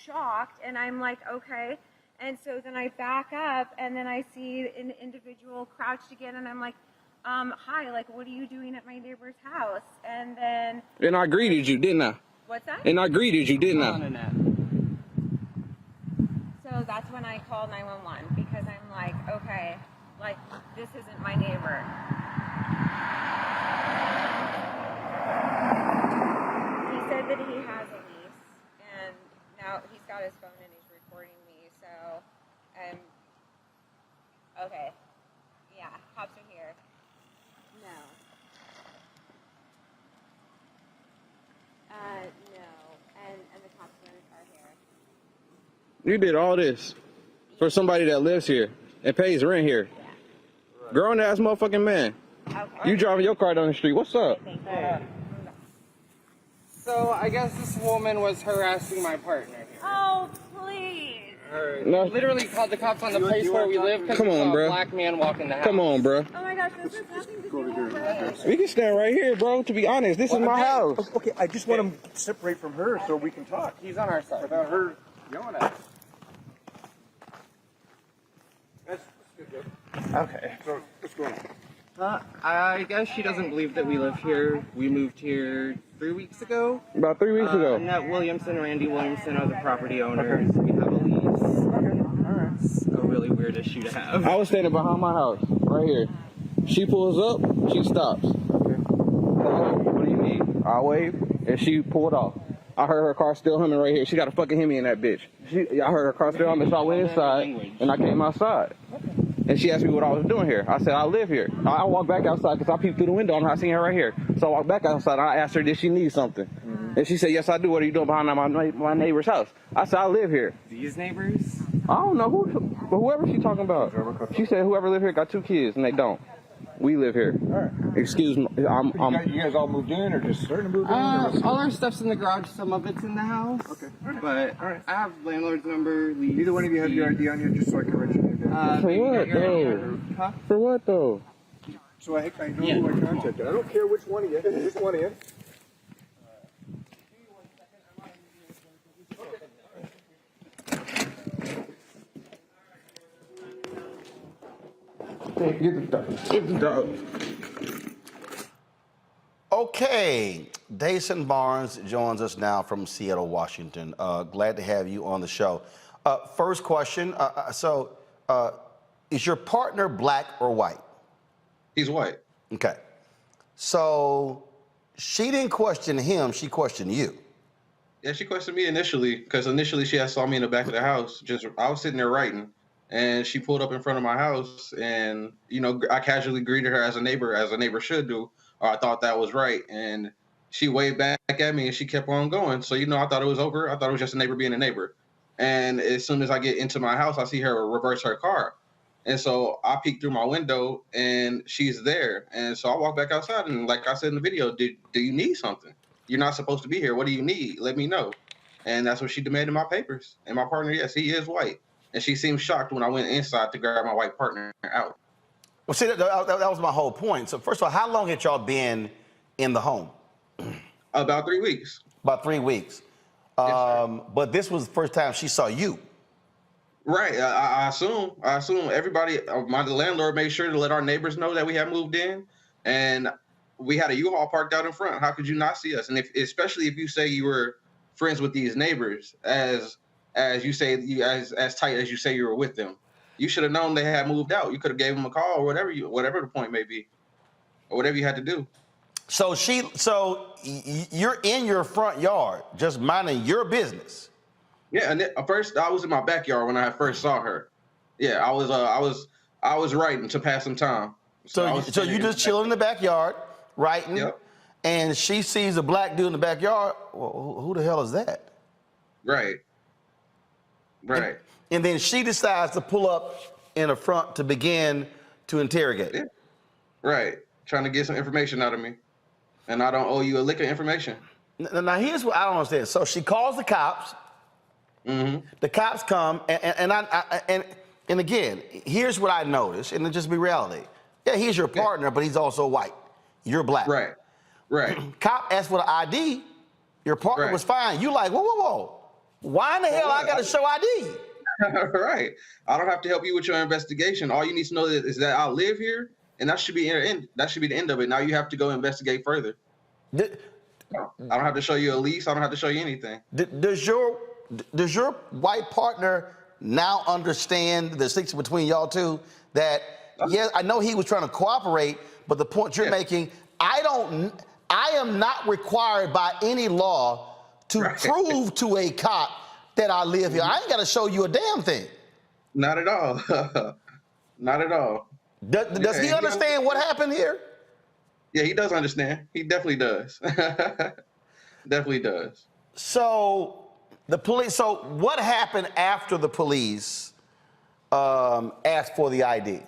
shocked, and I'm like, okay. And so then I back up, and then I see an individual crouched again, and I'm like, hi, like, what are you doing at my neighbor's house? And then... And I greeted you, didn't I? What's that? And I greeted you, didn't I? So that's when I called 911, because I'm like, okay, like, this isn't my neighbor. He said that he has a lease, and now he's got his phone and he's recording me, so, okay. Yeah, cops are here. No. No, and the cops are here. You did all this for somebody that lives here and pays rent here. Yeah. Grown ass motherfucking man. Okay. You driving your car down the street. What's up? So, I guess this woman was harassing my partner. Oh, please. No. Literally called the cops on the place where we live because Come on, bro. a black man walking the house. Come on, bro. Oh my gosh, this has nothing to do with her. We can stand right here, bro. To be honest, this is my house. Okay, I just want to separate from her so we can talk. He's on our side. Without her yelling at us. That's good. Okay. So, what's going on? I guess she doesn't believe that we live here. We moved here 3 weeks ago. About 3 weeks ago. Annette Williamson and Randy Williamson are the property owners. Okay. We have a lease. Okay, all right. It's a really weird issue to have. I was standing behind my house, right here. She pulls up, she stops. Okay. What do you need? I wave, and she pulled off. I heard her car still humming right here. She got a fucking Hemi in that bitch. I heard her car still humming, so I went inside, and I came outside. And she asked me what I was doing here. I said, I live here. I walked back outside because I peeped through the window and I seen her right here. So I walked back outside and I asked her, did she need something? Mm-hmm. And she said, yes, I do. What are you doing behind my neighbor's house? I said, I live here. These neighbors? I don't know whoever she's talking about. She said whoever live here got 2 kids and they don't. We live here. All right. Excuse me. You guys all moved in or just starting to move in? All our stuff's in the garage. Some of it's in the house. Okay. But all right. I have landlord's number, lease. Neither one of you have your ID on you, just so I can register it down. For what, though? Huh? For what, though? So I know who I contacted. I don't care which one of you. Just one of you. Get the dog. Okay, Dason Barnes joins us now from Seattle, Washington. Glad to have you on the show. First question, is your partner black or white? He's white. Okay. So she didn't question him, she questioned you. Yeah, she questioned me initially, because initially she had saw me in the back of the house. I was sitting there writing, and she pulled up in front of my house, and I casually greeted her as a neighbor should do, or I thought that was right. And she waved back at me, and she kept on going. So I thought it was over. I thought it was just a neighbor being a neighbor. And as soon as I get into my house, I see her reverse her car. And so I peeked through my window, and she's there. And so I walked back outside, and like I said in the video, do you need something? You're not supposed to be here. What do you need? Let me know. And that's what she demanded my papers. And my partner, yes, he is white. And she seemed shocked when I went inside to grab my white partner out. Well, see, that was my whole point. So first of all, how long had y'all been in the home? About 3 weeks. About 3 weeks. Yes, but this was the first time she saw you. Right. I assume everybody, my landlord made sure to let our neighbors know that we had moved in. And we had a U-Haul parked out in front. How could you not see us? And especially if you say you were friends with these neighbors, as you say, as tight as you say you were with them, you should have known they had moved out. You could have gave them a call or whatever the point may be, or whatever you had to do. So you're in your front yard, just minding your business. Yeah, and first I was in my backyard when I first saw her. Yeah, I was writing to pass some time. So you just chilling in the backyard, writing, yep. And she sees a black dude in the backyard. Well, who the hell is that? Right. And then she decides to pull up in the front to begin to interrogate. Yeah. Right. Trying to get some information out of me. And I don't owe you a lick of information. Now here's what I don't understand. So she calls the cops. Mm-hmm. The cops come, and again, here's what I noticed, and it just be reality. Yeah, he's your partner, but he's also white. You're black. Right. Cop asked for the ID. Your partner was fine. You like, whoa. Why in the hell I got to show ID? Right. I don't have to help you with your investigation. All you need to know is that I live here, and that should be the end of it. Now you have to go investigate further. I don't have to show you a lease. I don't have to show you anything. Does your white partner now understand the distinction between y'all two? That yes, I know he was trying to cooperate, but the point you're making, I am not required by any law to prove to a cop that I live here. I ain't got to show you a damn thing. Not at all. Not at all. Does he understand what happened here? Yeah, he does understand. He definitely does. Definitely does. So what happened after the police asked for the ID?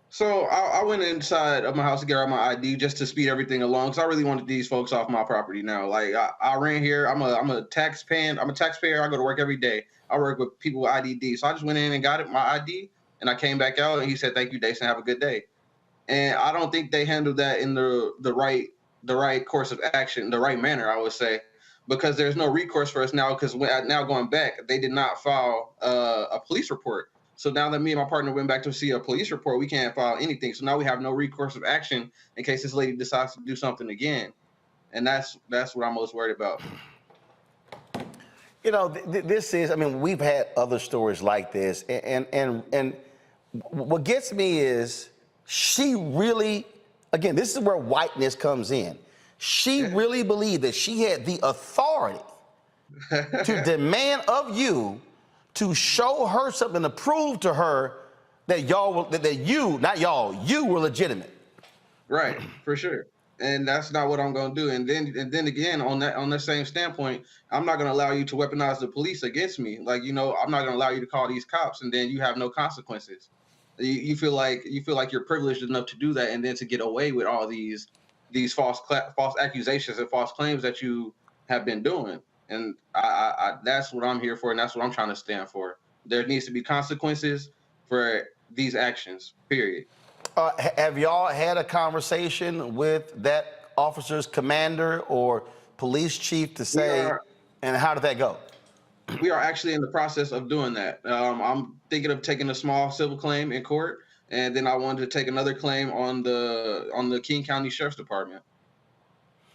So I went inside of my house to get out my ID just to speed everything along, because I really wanted these folks off my property now. Like I ran here. I'm a taxpayer. I go to work every day. I work with people with IDD. So I just went in and got my ID, and I came back out, and he said, "Thank you, Dason. Have a good day." And I don't think they handled that in the right course of action, the right manner, I would say, because there's no recourse for us now. Because now going back, they did not file a police report. So now that me and my partner went back to see a police report, we can't file anything. So now we have no recourse of action in case this lady decides to do something again. And that's what I'm most worried about. This is, we've had other stories like this. And what gets me is she really, again, this is where whiteness comes in. She really believed that she had the authority to demand of you to show her something, to prove to her that you were legitimate. Right, for sure. And that's not what I'm gonna do. And then again, on that same standpoint, I'm not gonna allow you to weaponize the police against me. Like, I'm not gonna allow you to call these cops and then you have no consequences. You feel like you're privileged enough to do that, and then to get away with all these false accusations and false claims that you have been doing. And I that's what I'm here for, and that's what I'm trying to stand for. There needs to be consequences for these actions. Period. Have y'all had a conversation with that officer's commander or police chief to say, and how did that go? We are actually in the process of doing that. I'm thinking of taking a small civil claim in court, and then I wanted to take another claim on the King County Sheriff's Department.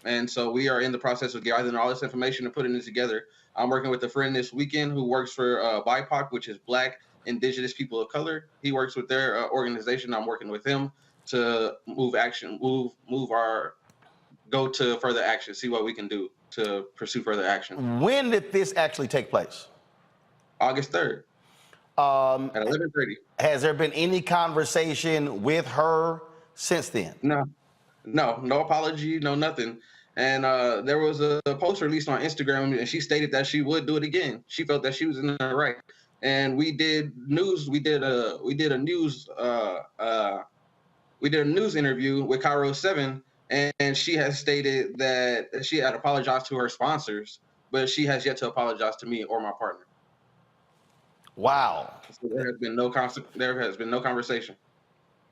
And so we are in the process of gathering all this information and putting it together. I'm working with a friend this weekend who works for BIPOC, which is Black Indigenous People of Color. He works with their organization. I'm working with him to go to further action, see what we can do to pursue further action. When did this actually take place? August 3rd. At 11:30. Has there been any conversation with her since then? No apology, no nothing. And there was a post released on Instagram, and she stated that she would do it again. She felt that she was in the right. And we did news. We did a news interview with Cairo 7, and she has stated that she had apologized to her sponsors, but she has yet to apologize to me or my partner. Wow. So there has been no conversation.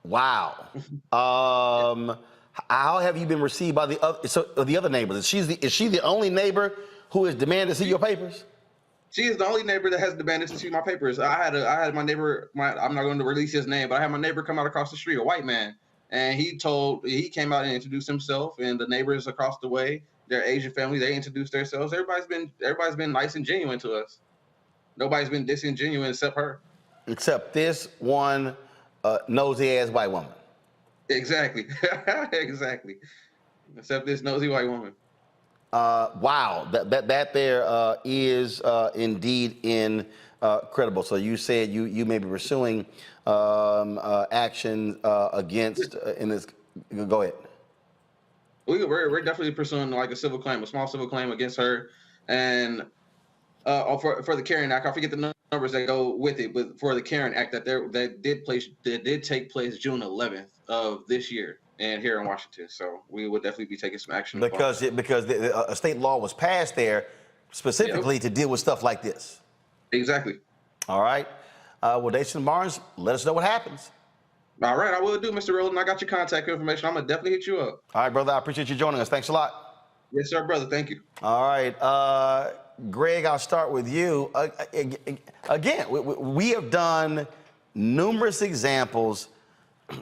Wow. How have you been received by the other neighbors? Is she the only neighbor who has demanded to see your papers? She is the only neighbor that has demanded to see my papers. I had my neighbor. I'm not going to release his name, but I had my neighbor come out across the street, a white man, and he came out and introduced himself, and the neighbors across the way, their Asian family, they introduced themselves. Everybody's been nice and genuine to us. Nobody's been disingenuous except her. Except this one nosy ass white woman. Exactly. Exactly. Except this nosy white woman. Wow, that there is indeed incredible. So you said you may be pursuing action against in this. Go ahead. We're definitely pursuing like a small civil claim against her, and for the Karen Act. I forget the numbers that go with it, but for the Karen Act that did take place June 11th of this year. And here in Washington, so we would definitely be taking some action. Because a state law was passed there specifically to deal with stuff like this. Exactly. All right. Well, Jason Barnes, let us know what happens. All right, I will do, Mr. Rowland. I got your contact information. I'm gonna definitely hit you up. All right, brother. I appreciate you joining us. Thanks a lot. Yes, sir, brother. Thank you. All right, Greg, I'll start with you. Again, we have done numerous examples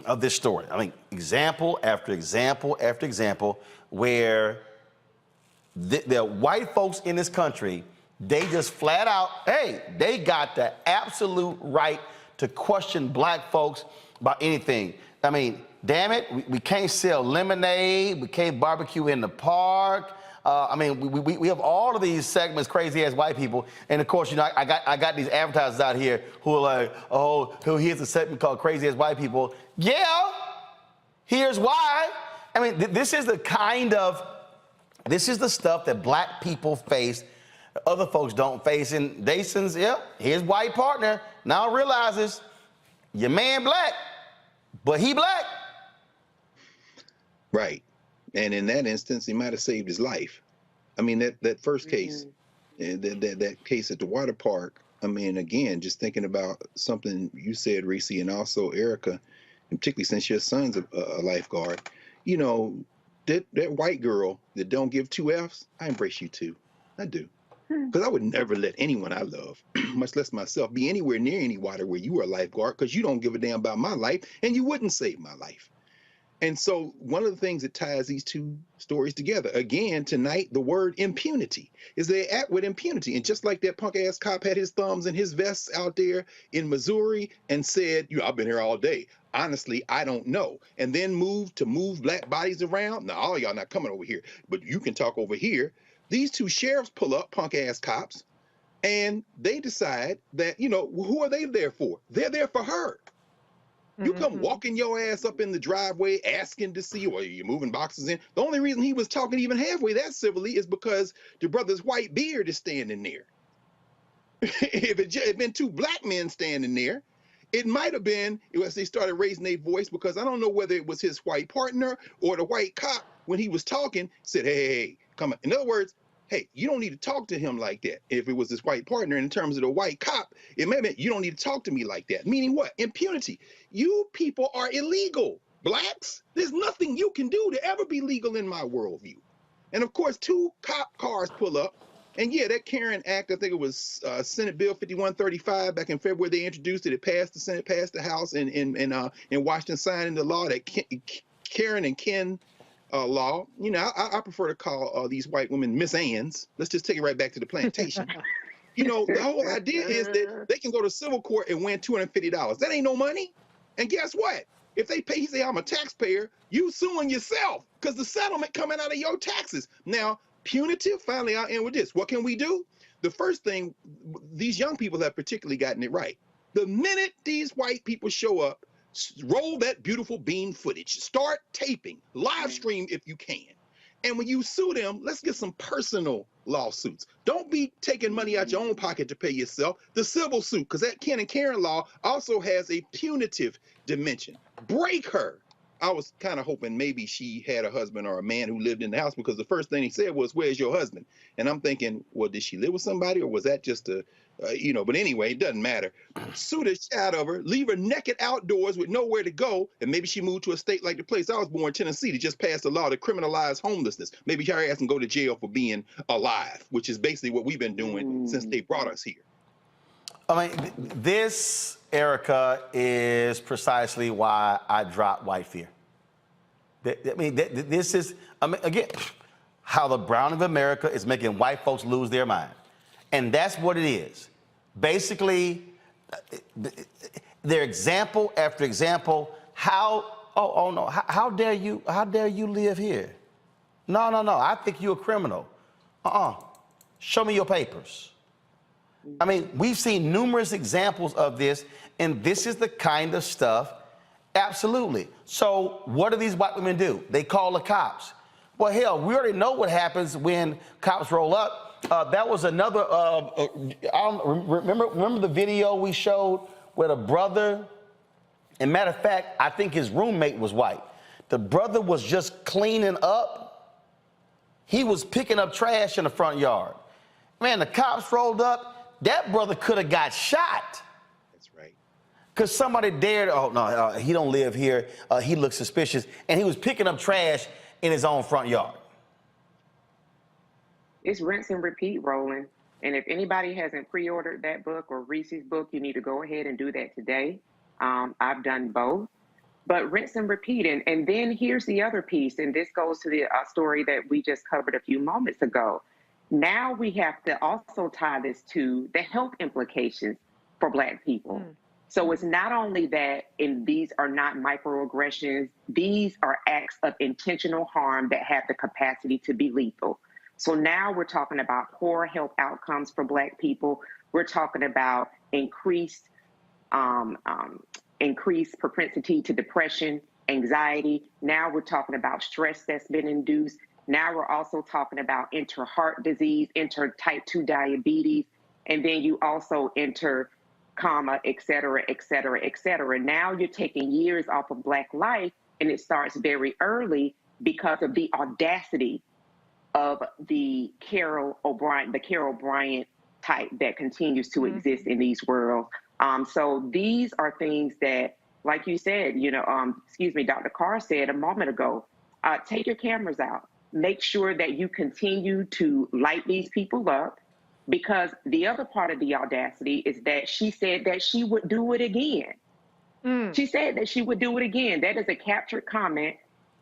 of this story. I mean, example after example after example, where the white folks in this country, they just flat out, hey, they got the absolute right to question black folks about anything. I mean, damn it, we can't sell lemonade, we can't barbecue in the park. I mean, we have all of these segments, crazy ass white people, and of course, I got these advertisers out here who are like, oh, here's a segment called Crazy Ass White People. Yeah, here's why. I mean, this is the stuff that black people face, other folks don't face. And Dason's, his white partner now realizes your man black, but he black. Right. And in that instance, he might have saved his life. I mean, that first case, that case at the water park, I mean, again, just thinking about something you said, Reese, and also Erica, and particularly since your son's a lifeguard, that white girl that don't give 2 Fs, I embrace you too. I do. Because I would never let anyone I love, much less myself, be anywhere near any water where you are a lifeguard, because you don't give a damn about my life, and you wouldn't save my life. And so one of the things that ties these two stories together, again, tonight, the word impunity, is they act with impunity. And just like that punk ass cop had his thumbs in his vests out there in Missouri and said, I've been here all day. Honestly, I don't know. And then move black bodies around. Now, all y'all not coming over here, but you can talk over here. These two sheriffs pull up, punk ass cops, and they decide that, who are they there for? They're there for her. You come walking your ass up in the driveway asking to see, or you're moving boxes in. The only reason he was talking even halfway that civilly is because the brother's white beard is standing there. If it had been two black men standing there, it might have been, as they started raising their voice, because I don't know whether it was his white partner or the white cop, when he was talking, said, hey, come on. In other words, hey, you don't need to talk to him like that. If it was his white partner, in terms of the white cop, it may mean you don't need to talk to me like that. Meaning what? Impunity. You people are illegal. Blacks, there's nothing you can do to ever be legal in my worldview. And of course, two cop cars pull up. And yeah, that Karen Act, I think it was Senate Bill 5135 back in February, they introduced it. It passed the Senate, passed the House in Washington, signing the law that Karen and Ken law. I prefer to call these white women Miss Anns. Let's just take it right back to the plantation. The whole idea is that they can go to civil court and win $250. That ain't no money. And guess what? If they pay, he say, I'm a taxpayer, you suing yourself because the settlement coming out of your taxes. Now, punitive, finally, I'll end with this. What can we do? The first thing, these young people have particularly gotten it right. The minute these white people show up, roll that beautiful beam footage, start taping, live stream if you can. And when you sue them, let's get some personal lawsuits. Don't be taking money out your own pocket to pay yourself. The civil suit, because that Ken and Karen law also has a punitive dimension. Break her. I was kind of hoping maybe she had a husband or a man who lived in the house, because the first thing he said was, where's your husband? And I'm thinking, well, did she live with somebody, or was that just a, but anyway, it doesn't matter. Sue the shit out of her, leave her naked outdoors with nowhere to go, and maybe she moved to a state like the place I was born, Tennessee, to just pass a law to criminalize homelessness. Maybe her ass can go to jail for being alive, which is basically what we've been doing since they brought us here. I mean, this, Erica, is precisely why I dropped white fear. This is, again, how the browning of America is making white folks lose their mind. And that's what it is. Basically, their example after example, how dare you live here? No, I think you're a criminal. Show me your papers. I mean, we've seen numerous examples of this, and this is the kind of stuff, absolutely. So what do these white women do? They call the cops. Well, hell, we already know what happens when cops roll up. That was another, remember the video we showed where the brother, and matter of fact, I think his roommate was white. The brother was just cleaning up. He was picking up trash in the front yard. Man, the cops rolled up. That brother could have got shot. That's right. Because somebody dared, he don't live here. He looks suspicious. And he was picking up trash in his own front yard. It's rinse and repeat, Roland. And if anybody hasn't pre-ordered that book or Reese's book, you need to go ahead and do that today. I've done both. But rinse and repeat. And then here's the other piece, and this goes to the story that we just covered a few moments ago. Now we have to also tie this to the health implications for Black people. So it's not only that, and these are not microaggressions, these are acts of intentional harm that have the capacity to be lethal. So now we're talking about poor health outcomes for Black people. We're talking about increased propensity to depression, anxiety. Now we're talking about stress that's been induced. Now we're also talking about enter heart disease, enter type 2 diabetes, and then you also enter coma, et cetera, et cetera, et cetera. Now you're taking years off of Black life, and it starts very early because of the audacity of the Carol Bryant type that continues to exist in these worlds. So these are things that, like you said, Dr. Carr said a moment ago, take your cameras out. Make sure that you continue to light these people up, because the other part of the audacity is that she said that she would do it again. She said that she would do it again. That is a captured comment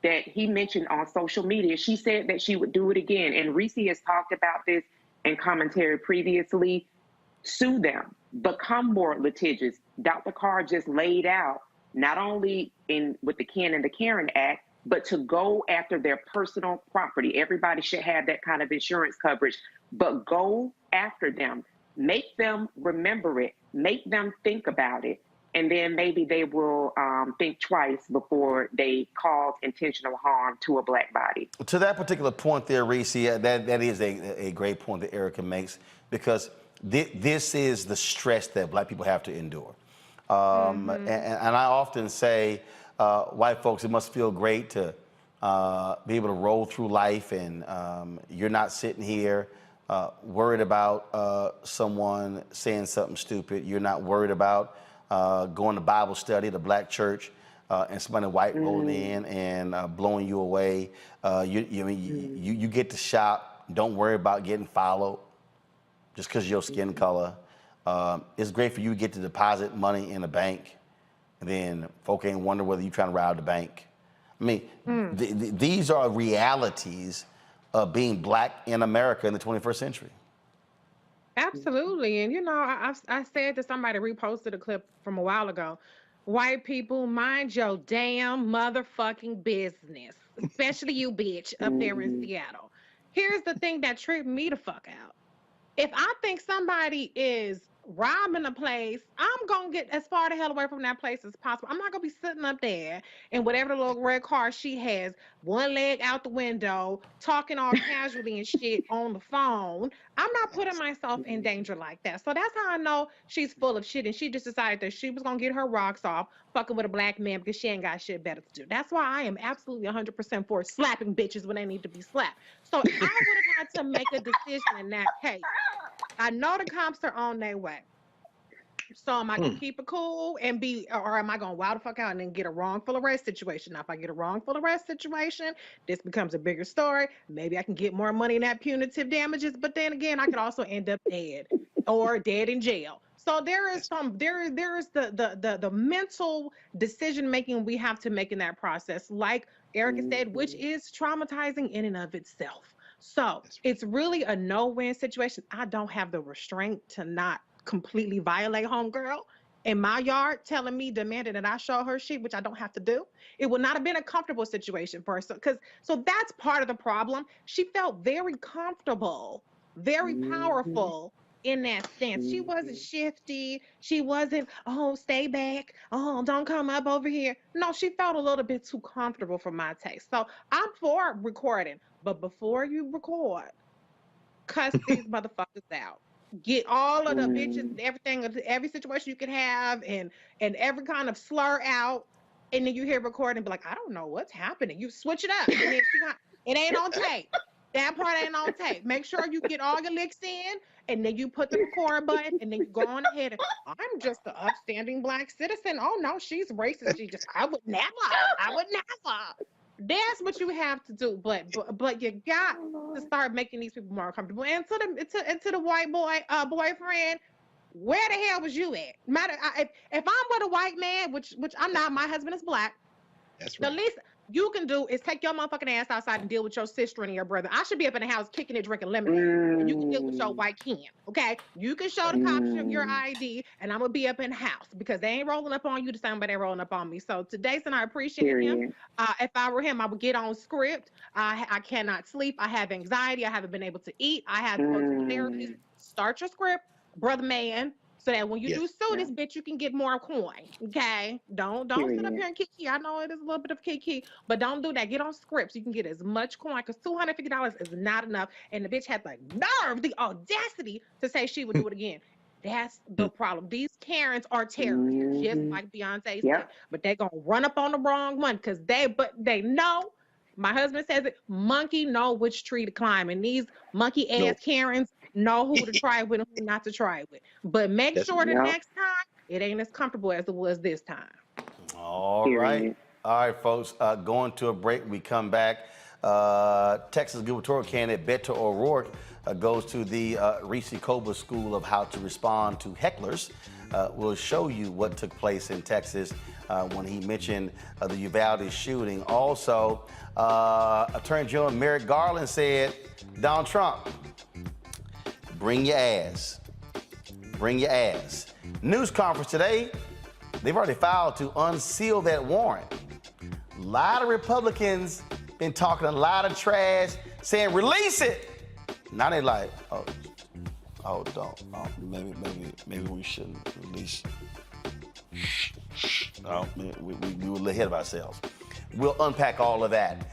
that he mentioned on social media. She said that she would do it again. And Reese has talked about this in commentary previously. Sue them, become more litigious. Dr. Carr just laid out, not only with the Ken and the Karen Act, but to go after their personal property. Everybody should have that kind of insurance coverage, but go after them. Make them remember it. Make them think about it. And then maybe they will think twice before they cause intentional harm to a Black body. To that particular point there, Reese, that is a great point that Erica makes, because this is the stress that Black people have to endure. And I often say, white folks, it must feel great to be able to roll through life and you're not sitting here worried about someone saying something stupid. You're not worried about going to Bible study at a Black church and somebody white rolling in and blowing you away. You get to shop. Don't worry about getting followed just because of your skin color. It's great for you to get to deposit money in a bank, and then folk ain't wonder whether you're trying to rob the bank. I mean, these are realities of being Black in America in the 21st century. Absolutely. And, you know, I said to somebody, reposted a clip from a while ago, white people, mind your damn motherfucking business, especially you, bitch, up there in Seattle. Here's the thing that tripped me the fuck out. If I think somebody is robbing a place, I'm going to get as far the hell away from that place as possible. I'm not going to be sitting up there in whatever the little red car she has, one leg out the window, talking all casually and shit on the phone. I'm not putting myself in danger like that. So that's how I know she's full of shit, and she just decided that she was going to get her rocks off fucking with a Black man because she ain't got shit better to do. That's why I am absolutely 100% for slapping bitches when they need to be slapped. So I would have had to make a decision in that case. I know the cops are on their way. So am I going to keep it cool and or am I going to wild the fuck out and then get a wrongful arrest situation? Now, if I get a wrongful arrest situation, this becomes a bigger story. Maybe I can get more money in that punitive damages, but then again, I could also end up dead or dead in jail. So there is the mental decision making we have to make in that process, like Erica said, which is traumatizing in and of itself. So it's really a no-win situation. I don't have the restraint to not completely violate homegirl in my yard, telling me, demanding that I show her shit, which I don't have to do. It would not have been a comfortable situation for her. So that's part of the problem. She felt very comfortable, very powerful in that stance. She wasn't shifty. She wasn't, oh, stay back. Oh, don't come up over here. No, she felt a little bit too comfortable for my taste. So I'm for recording, but before you record, cuss these motherfuckers out. Get all of the bitches, everything, every situation you can have, and every kind of slur out, and then you hear recording and be like, I don't know what's happening. You switch it up, and then it ain't on tape. That part ain't on tape. Make sure you get all your licks in, and then you put the record button, and then you go on ahead. And, I'm just an upstanding Black citizen. Oh no, she's racist. I would never. That's what you have to do, but you got to start making these people more comfortable. And to the white boy boyfriend, where the hell was you at? If I'm with a white man, which I'm not, my husband is Black. That's right. The least you can do is take your motherfucking ass outside and deal with your sister and your brother. I should be up in the house kicking and drinking lemonade, and you can deal with your white kin. Okay, you can show the cops your ID, and I'm gonna be up in the house because they ain't rolling up on you the same way they rolling up on me. So to Jason, I appreciate him. If I were him, I would get on script. I cannot sleep. I have anxiety. I haven't been able to eat. I have to go to the therapist. Start your script, brother man. So that when you do sue this bitch, you can get more coin. Okay? Don't sit up here and kiki. I know it is a little bit of kiki, but don't do that. Get on scripts. You can get as much coin because $250 is not enough. And the bitch had the nerve, the audacity to say she would do it again. That's the problem. These Karens are terrorists, just like Beyonce said. But they're gonna run up on the wrong one because they know. My husband says it, monkey know which tree to climb. And these monkey ass Karens know who to try with and who not to try with. But make sure the next time it ain't as comfortable as it was this time. All right, folks. Going to a break. We come back. Texas gubernatorial candidate Beto O'Rourke goes to the Reese Coba School of how to respond to hecklers. will show you what took place in Texas when he mentioned the Uvalde shooting. Also, Attorney General Merrick Garland said, Donald Trump, bring your ass. Bring your ass. News conference today, they've already filed to unseal that warrant. A lot of Republicans been talking a lot of trash, saying release it. Now they like, don't. Maybe we shouldn't release. No, we were ahead of ourselves. We'll unpack all of that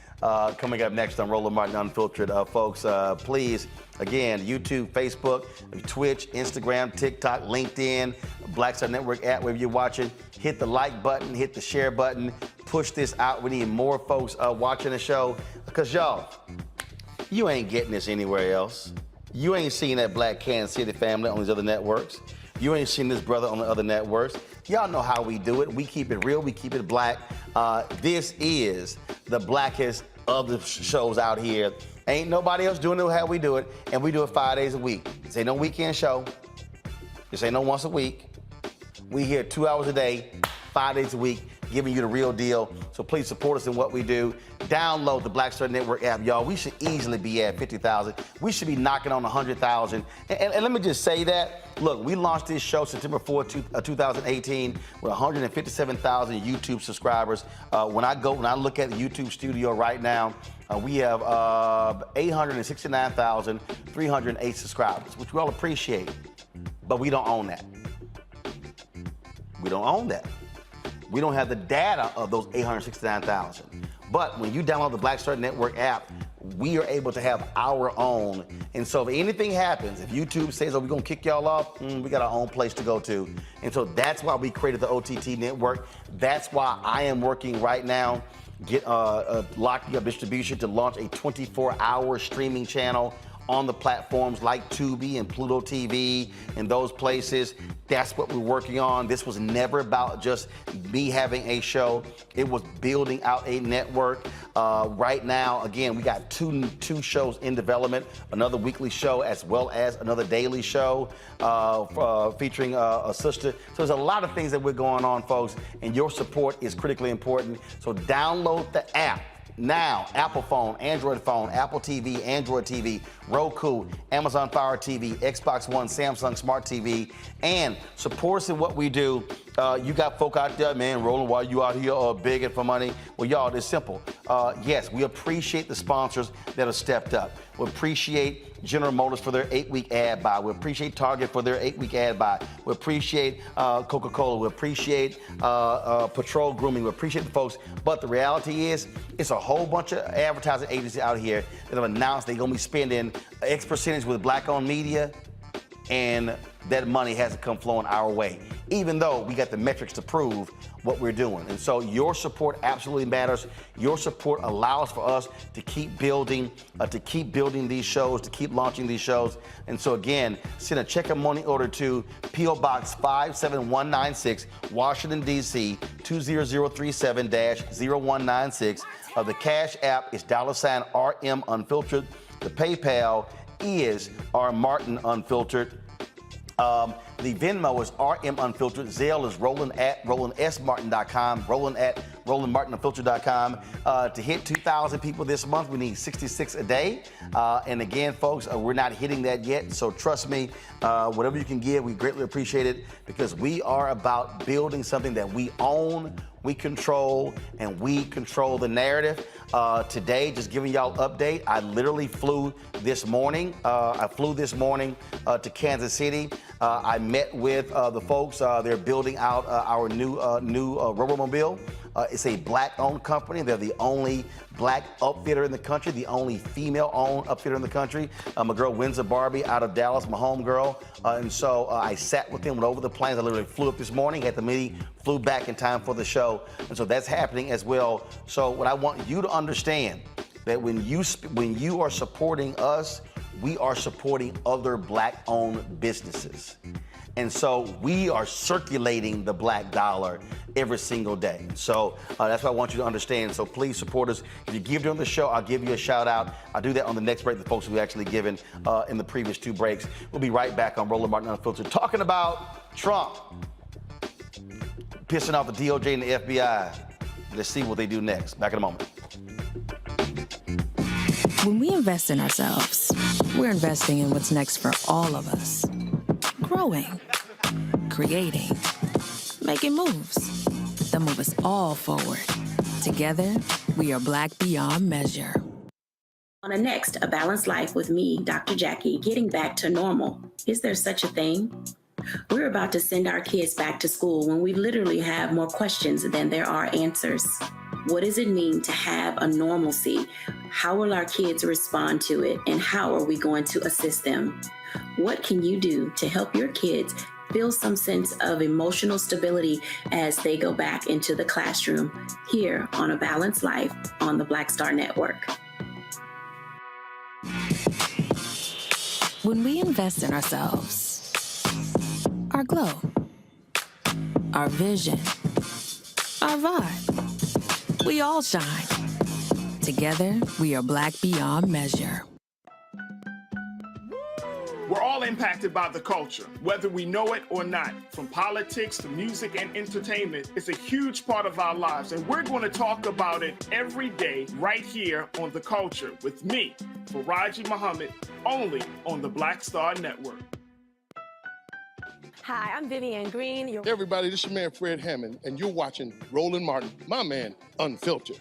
coming up next on Roland Martin Unfiltered. Folks, please, again, YouTube, Facebook, Twitch, Instagram, TikTok, LinkedIn, Black Star Network app, wherever you're watching, hit the like button, hit the share button, push this out. We need more folks watching the show because, y'all, you ain't getting this anywhere else. You ain't seen that Black Kansas City family on these other networks. You ain't seen this brother on the other networks. Y'all know how we do it. We keep it real. We keep it black. This is the blackest of the shows out here. Ain't nobody else doing it how we do it, and we do it 5 days a week. This ain't no weekend show. This ain't no once a week. We here 2 hours a day, 5 days a week, giving you the real deal. So please support us in what we do. Download the Black Star Network app, y'all. We should easily be at 50,000. We should be knocking on 100,000. And let me just say that. Look, we launched this show September 4th, 2018 with 157,000 YouTube subscribers. When I look at the YouTube studio right now, we have 869,308 subscribers, which we all appreciate. But we don't own that. We don't own that. We don't have the data of those 869,000. But when you download the Black Star Network app, we are able to have our own. And so if anything happens, if YouTube says, oh, we're gonna kick y'all off, we got our own place to go to. And so that's why we created the OTT network. That's why I am working right now, locking up distribution to launch a 24-hour streaming channel on the platforms like Tubi and Pluto TV and those places. That's what we're working on. This was never about just me having a show. It was building out a network. Right now, again, we got two shows in development, another weekly show as well as another daily show featuring a sister. So there's a lot of things that we're going on, folks, and your support is critically important. So download the app now. Apple phone, Android phone, Apple TV, Android TV, Roku, Amazon Fire TV, Xbox One, Samsung Smart TV, and support us in what we do. You got folk out there, man, rolling while you out here begging for money. Well, y'all, it's simple. Yes, we appreciate the sponsors that have stepped up. We appreciate General Motors for their 8-week ad buy. We appreciate Target for their 8-week ad buy. We appreciate Coca-Cola. We appreciate Patrol Grooming. We appreciate the folks. But the reality is, it's a whole bunch of advertising agencies out here that have announced they're going to be spending X percentage with Black-owned media, and that money hasn't come flowing our way, even though we got the metrics to prove what we're doing. And so your support absolutely matters. Your support allows for us to keep building these shows, to keep launching these shows. And so again, send a check and money order to P.O. Box 57196, Washington, D.C. 20037-0196. The Cash App is $RM Unfiltered. The PayPal is R Martin Unfiltered. The Venmo is RM Unfiltered. Zelle is Roland at RolandSMartin.com. Roland at RolandMartinUnfiltered.com. To hit 2,000 people this month, we need 66 a day. And again, folks, we're not hitting that yet. So trust me, whatever you can give, we greatly appreciate it, because we are about building something that we own, we control, and we control the narrative. Today, just giving y'all an update, I literally flew this morning. To Kansas City. I met with the folks. They're building out our new Robomobile. It's a Black-owned company. They're the only Black upfitter in the country, the only female-owned upfitter in the country. My girl Windsor Barbie out of Dallas, my home girl. And so I sat with them, went over the plans. I literally flew up this morning, had the meeting, flew back in time for the show. And so that's happening as well. So what I want you to understand, that when you are supporting us, we are supporting other Black-owned businesses. And so we are circulating the Black dollar every single day. So that's what I want you to understand. So please support us. If you give during the show, I'll give you a shout out. I'll do that on the next break, the folks who actually given in the previous 2 breaks. We'll be right back on Roland Martin Unfiltered talking about Trump. pissing off the DOJ and the FBI. Let's see what they do next. Back in a moment. When we invest in ourselves, we're investing in what's next for all of us. Growing, creating, making moves that move us all forward. Together, we are Black beyond measure. On the next, A Balanced Life with me, Dr. Jackie, getting back to normal. Is there such a thing? We're about to send our kids back to school when we literally have more questions than there are answers. What does it mean to have a normalcy? How will our kids respond to it? And how are we going to assist them? What can you do to help your kids feel some sense of emotional stability as they go back into the classroom? Here on A Balanced Life on the Black Star Network. When we invest in ourselves, our glow, our vision, our vibe, we all shine. Together, we are Black beyond measure. We're all impacted by the culture, whether we know it or not. From politics to music and entertainment, it's a huge part of our lives, and we're going to talk about it every day right here on The Culture with me, Faraji Muhammad, only on the Black Star Network. Hi, I'm Vivian Green. Hey everybody, this is your man Fred Hammond, and you're watching Roland Martin, my man, Unfiltered.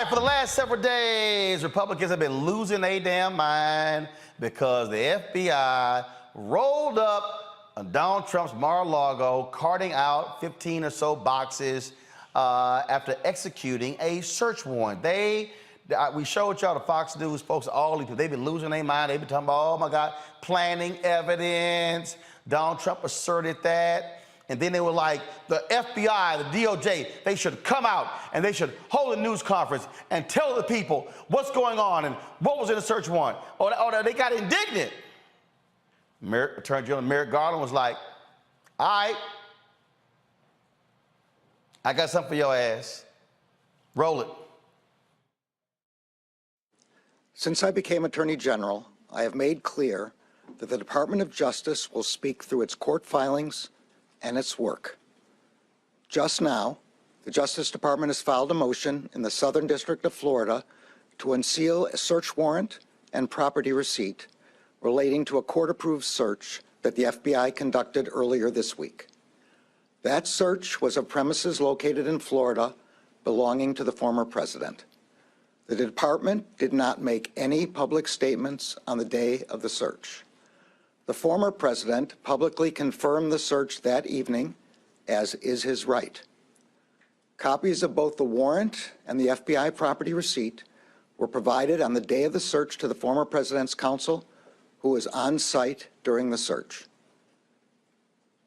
For the last several days, Republicans have been losing their damn mind because the FBI rolled up on Donald Trump's Mar-a-Lago, carting out 15 or so boxes after executing a search warrant. We showed y'all the Fox News folks, all these people, they've been losing their mind. They've been talking about, oh my God, planning evidence. Donald Trump asserted that. And then they were like, the FBI, the DOJ, they should come out and they should hold a news conference and tell the people what's going on and what was in the search warrant. Or they got indignant. Attorney General Merrick Garland was like, all right, I got something for your ass. Roll it. Since I became Attorney General, I have made clear that the Department of Justice will speak through its court filings and its work. Just now, the Justice Department has filed a motion in the Southern District of Florida to unseal a search warrant and property receipt relating to a court-approved search that the FBI conducted earlier this week. That search was of premises located in Florida belonging to the former president. The department did not make any public statements on the day of the search. The former president publicly confirmed the search that evening, as is his right. Copies of both the warrant and the FBI property receipt were provided on the day of the search to the former president's counsel, who was on site during the search.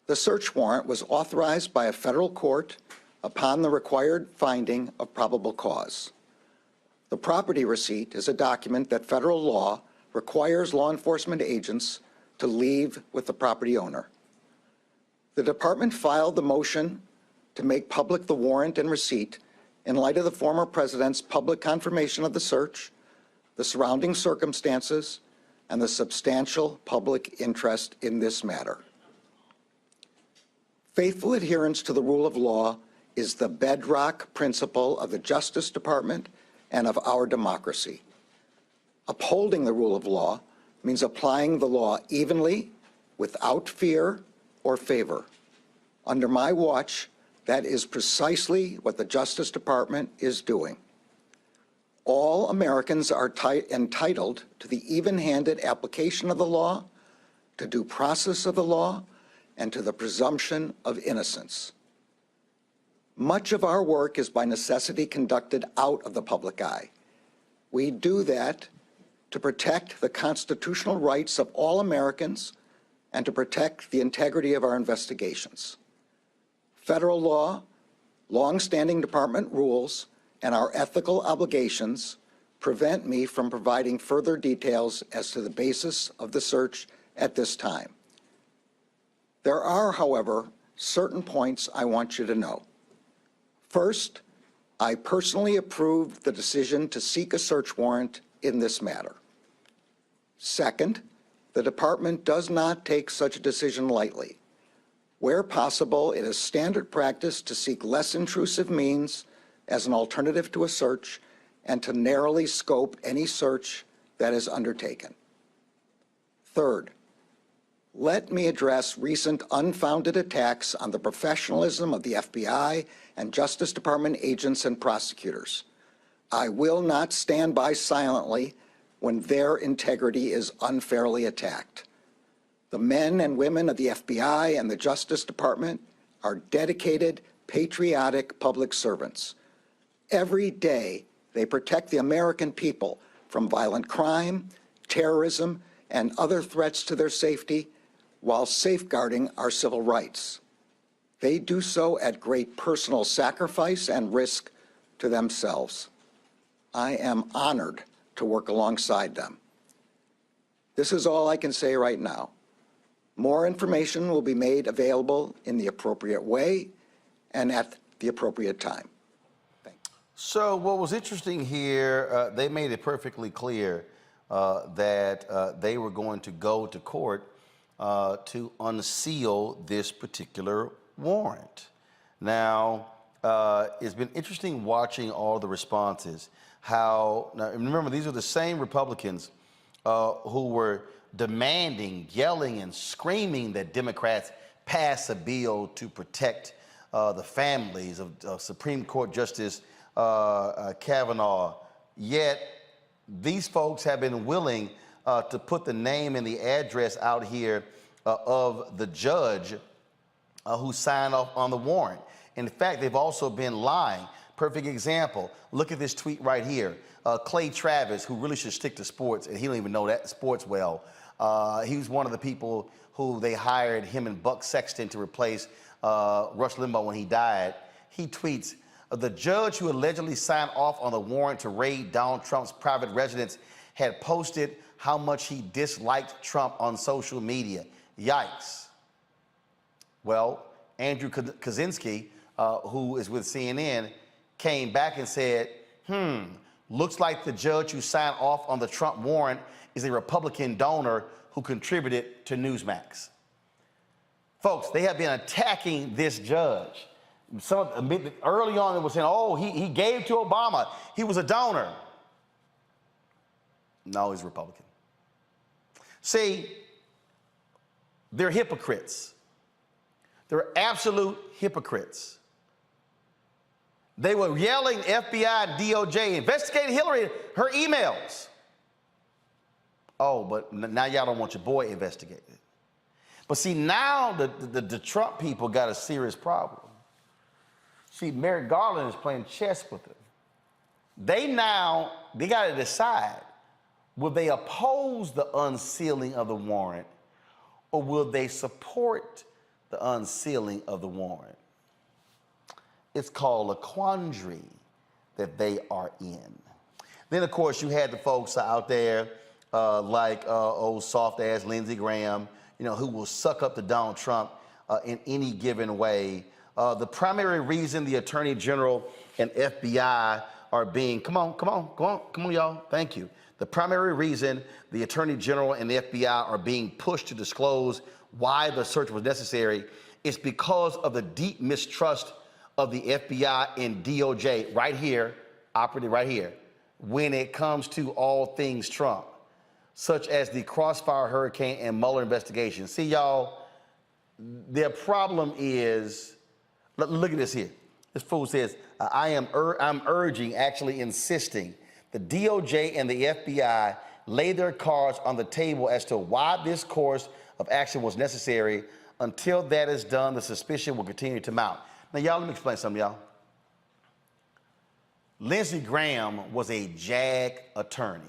The search warrant was authorized by a federal court upon the required finding of probable cause. The property receipt is a document that federal law requires law enforcement agents to leave with the property owner. The department filed the motion to make public the warrant and receipt in light of the former president's public confirmation of the search, the surrounding circumstances, and the substantial public interest in this matter. Faithful adherence to the rule of law is the bedrock principle of the Justice Department and of our democracy. Upholding the rule of law means applying the law evenly, without fear or favor. Under my watch, that is precisely what the Justice Department is doing. All Americans are entitled to the even-handed application of the law, to due process of the law, and to the presumption of innocence. Much of our work is by necessity conducted out of the public eye. We do that to protect the constitutional rights of all Americans and to protect the integrity of our investigations. Federal law, long-standing department rules, and our ethical obligations prevent me from providing further details as to the basis of the search at this time. There are, however, certain points I want you to know. First, I personally approved the decision to seek a search warrant in this matter. Second, the department does not take such a decision lightly. Where possible, it is standard practice to seek less intrusive means as an alternative to a search and to narrowly scope any search that is undertaken. Third, let me address recent unfounded attacks on the professionalism of the FBI and Justice Department agents and prosecutors. I will not stand by silently when their integrity is unfairly attacked. The men and women of the FBI and the Justice Department are dedicated, patriotic public servants. Every day, they protect the American people from violent crime, terrorism, and other threats to their safety while safeguarding our civil rights. They do so at great personal sacrifice and risk to themselves. I am honored to work alongside them. This is all I can say right now. More information will be made available in the appropriate way and at the appropriate time. So what was interesting here, they made it perfectly clear that they were going to go to court to unseal this particular warrant. Now, it's been interesting watching all the responses. Now remember, these are the same Republicans who were demanding, yelling, and screaming that Democrats pass a bill to protect the families of Supreme Court Justice Kavanaugh. Yet, these folks have been willing to put the name and the address out here of the judge who signed off on the warrant. In fact, they've also been lying. Perfect example. Look at this tweet right here. Clay Travis, who really should stick to sports, and he don't even know that sports well. He was one of the people who they hired, him and Buck Sexton, to replace Rush Limbaugh when he died. He tweets, the judge who allegedly signed off on the warrant to raid Donald Trump's private residence had posted how much he disliked Trump on social media. Yikes. Well, Andrew Kaczynski, who is with CNN, came back and said, looks like the judge who signed off on the Trump warrant is a Republican donor who contributed to Newsmax. Folks, they have been attacking this judge. Early on, it was saying, oh, he gave to Obama. He was a donor. No, he's Republican. See, they're hypocrites. They're absolute hypocrites. They were yelling FBI and DOJ, investigating Hillary, her emails. Oh, but now y'all don't want your boy investigated. But see, now the Trump people got a serious problem. See, Merrick Garland is playing chess with them. They got to decide, will they oppose the unsealing of the warrant, or will they support the unsealing of the warrant? It's called a quandary that they are in. Then, of course, you had the folks out there like old soft-ass Lindsey Graham, who will suck up to Donald Trump in any given way. The primary reason the Attorney General and FBI are being, come on, y'all, thank you. The primary reason the Attorney General and the FBI are being pushed to disclose why the search was necessary is because of the deep mistrust of the FBI and DOJ right here, operative right here, when it comes to all things Trump, such as the Crossfire Hurricane and Mueller investigation. See, y'all, their problem is, look at this here. This fool says, I'm urging, actually insisting, the DOJ and the FBI lay their cards on the table as to why this course of action was necessary. Until that is done, the suspicion will continue to mount. Now, y'all, let me explain something, y'all. Lindsey Graham was a JAG attorney.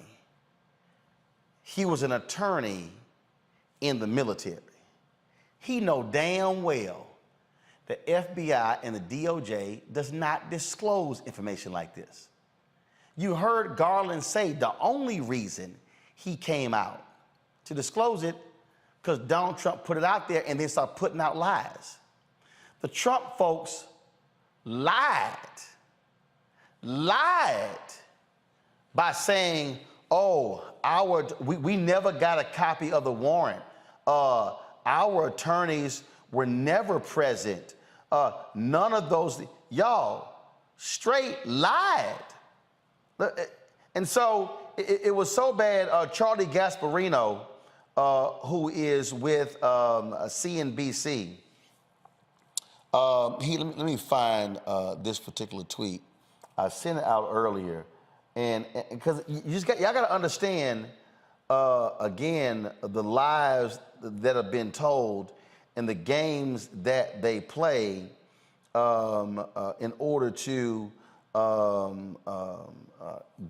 He was an attorney in the military. He know damn well the FBI and the DOJ does not disclose information like this. You heard Garland say the only reason he came out to disclose it because Donald Trump put it out there and then started putting out lies. The Trump folks lied by saying, oh, we never got a copy of the warrant. Our attorneys were never present. None of those, y'all straight lied. And so it was so bad, Charlie Gasparino, who is with CNBC, let me find this particular tweet. I sent it out earlier. And because y'all got to understand, again, the lies that have been told and the games that they play in order to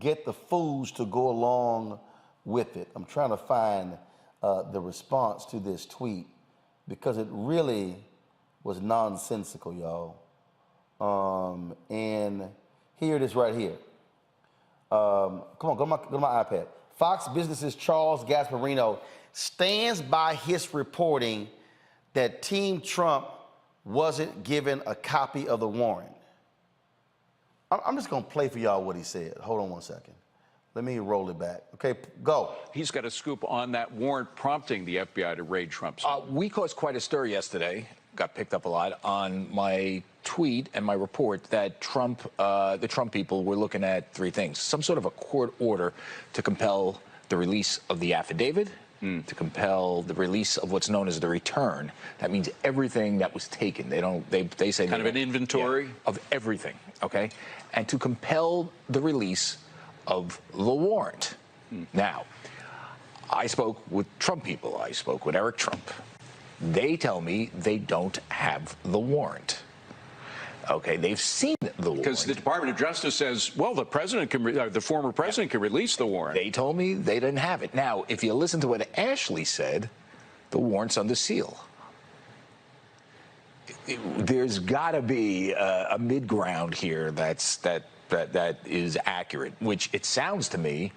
get the fools to go along with it. I'm trying to find the response to this tweet because it really was nonsensical, y'all. And here it is right here. Come on, go to my iPad. Fox Business's Charles Gasparino stands by his reporting that Team Trump wasn't given a copy of the warrant. I'm just going to play for y'all what he said. Hold on one second. Let me roll it back. Okay, go. He's got a scoop on that warrant prompting the FBI to raid Trump's home. We caused quite a stir yesterday, got picked up a lot, on my tweet and my report that the Trump people were looking at three things. Some sort of a court order to compel the release of the affidavit, to compel the release of what's known as the return. That means everything that was taken. They say kind of an inventory of everything, okay? And to compel the release of the warrant. Now, I spoke with Trump people. I spoke with Eric Trump. They tell me they don't have the warrant. Okay, they've seen the warrant. Because the Department of Justice says, well, the president can, the former president can release the warrant. They told me they didn't have it. Now, if you listen to what Ashley said, the warrant's under seal. There's got to be a mid-ground here that is accurate, which it sounds to me.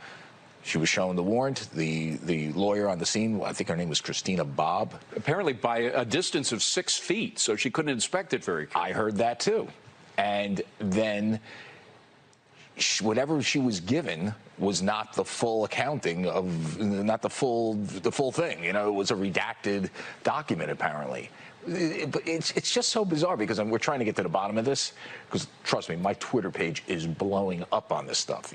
She was shown the warrant. The lawyer on the scene, I think her name was Christina Bobb. Apparently by a distance of 6 feet, so she couldn't inspect it very clearly. I heard that too. And then whatever she was given was not the full accounting of, not the full thing. You know, it was a redacted document apparently. It's just so bizarre because we're trying to get to the bottom of this. Because trust me, my Twitter page is blowing up on this stuff.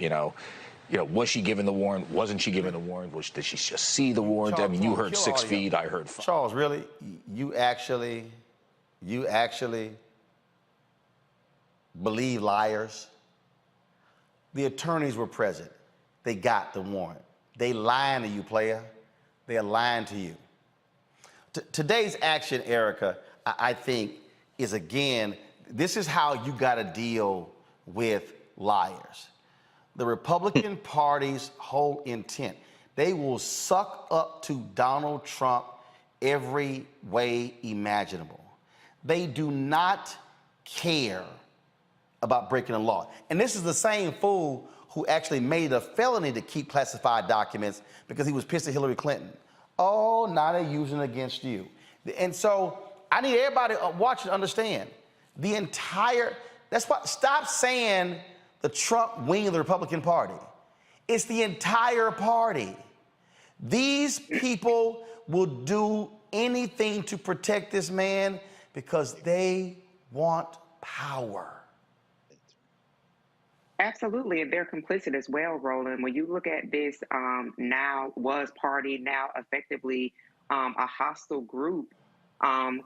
Was she given the warrant? Wasn't she given the warrant? Did she just see the warrant? Charles, I mean, you come on, heard kill 6 audio. feet. I heard 5. Charles, really? You actually believe liars? The attorneys were present. They got the warrant. They lying to you, player. They are lying to you. Today's action, Erica, I think, is again, this is how you got to deal with liars. The Republican Party's whole intent, they will suck up to Donald Trump every way imaginable. They do not care about breaking the law. And this is the same fool who actually made it a felony to keep classified documents because he was pissed at Hillary Clinton. Oh, now they're using it against you. And so I need everybody watching to understand stop saying the Trump wing of the Republican Party. It's the entire party. These people will do anything to protect this man because they want power. Absolutely, and they're complicit as well, Roland. When you look at this now effectively a hostile group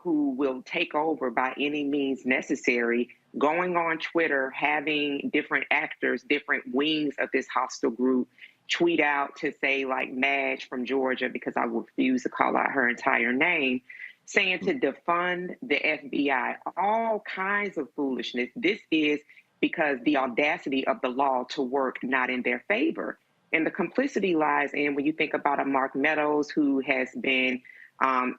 who will take over by any means necessary, going on Twitter, having different actors, different wings of this hostile group tweet out to say, like Madge from Georgia, because I refuse to call out her entire name, saying to defund the FBI, all kinds of foolishness. This is because the audacity of the law to work not in their favor. And the complicity lies in when you think about a Mark Meadows who has been serving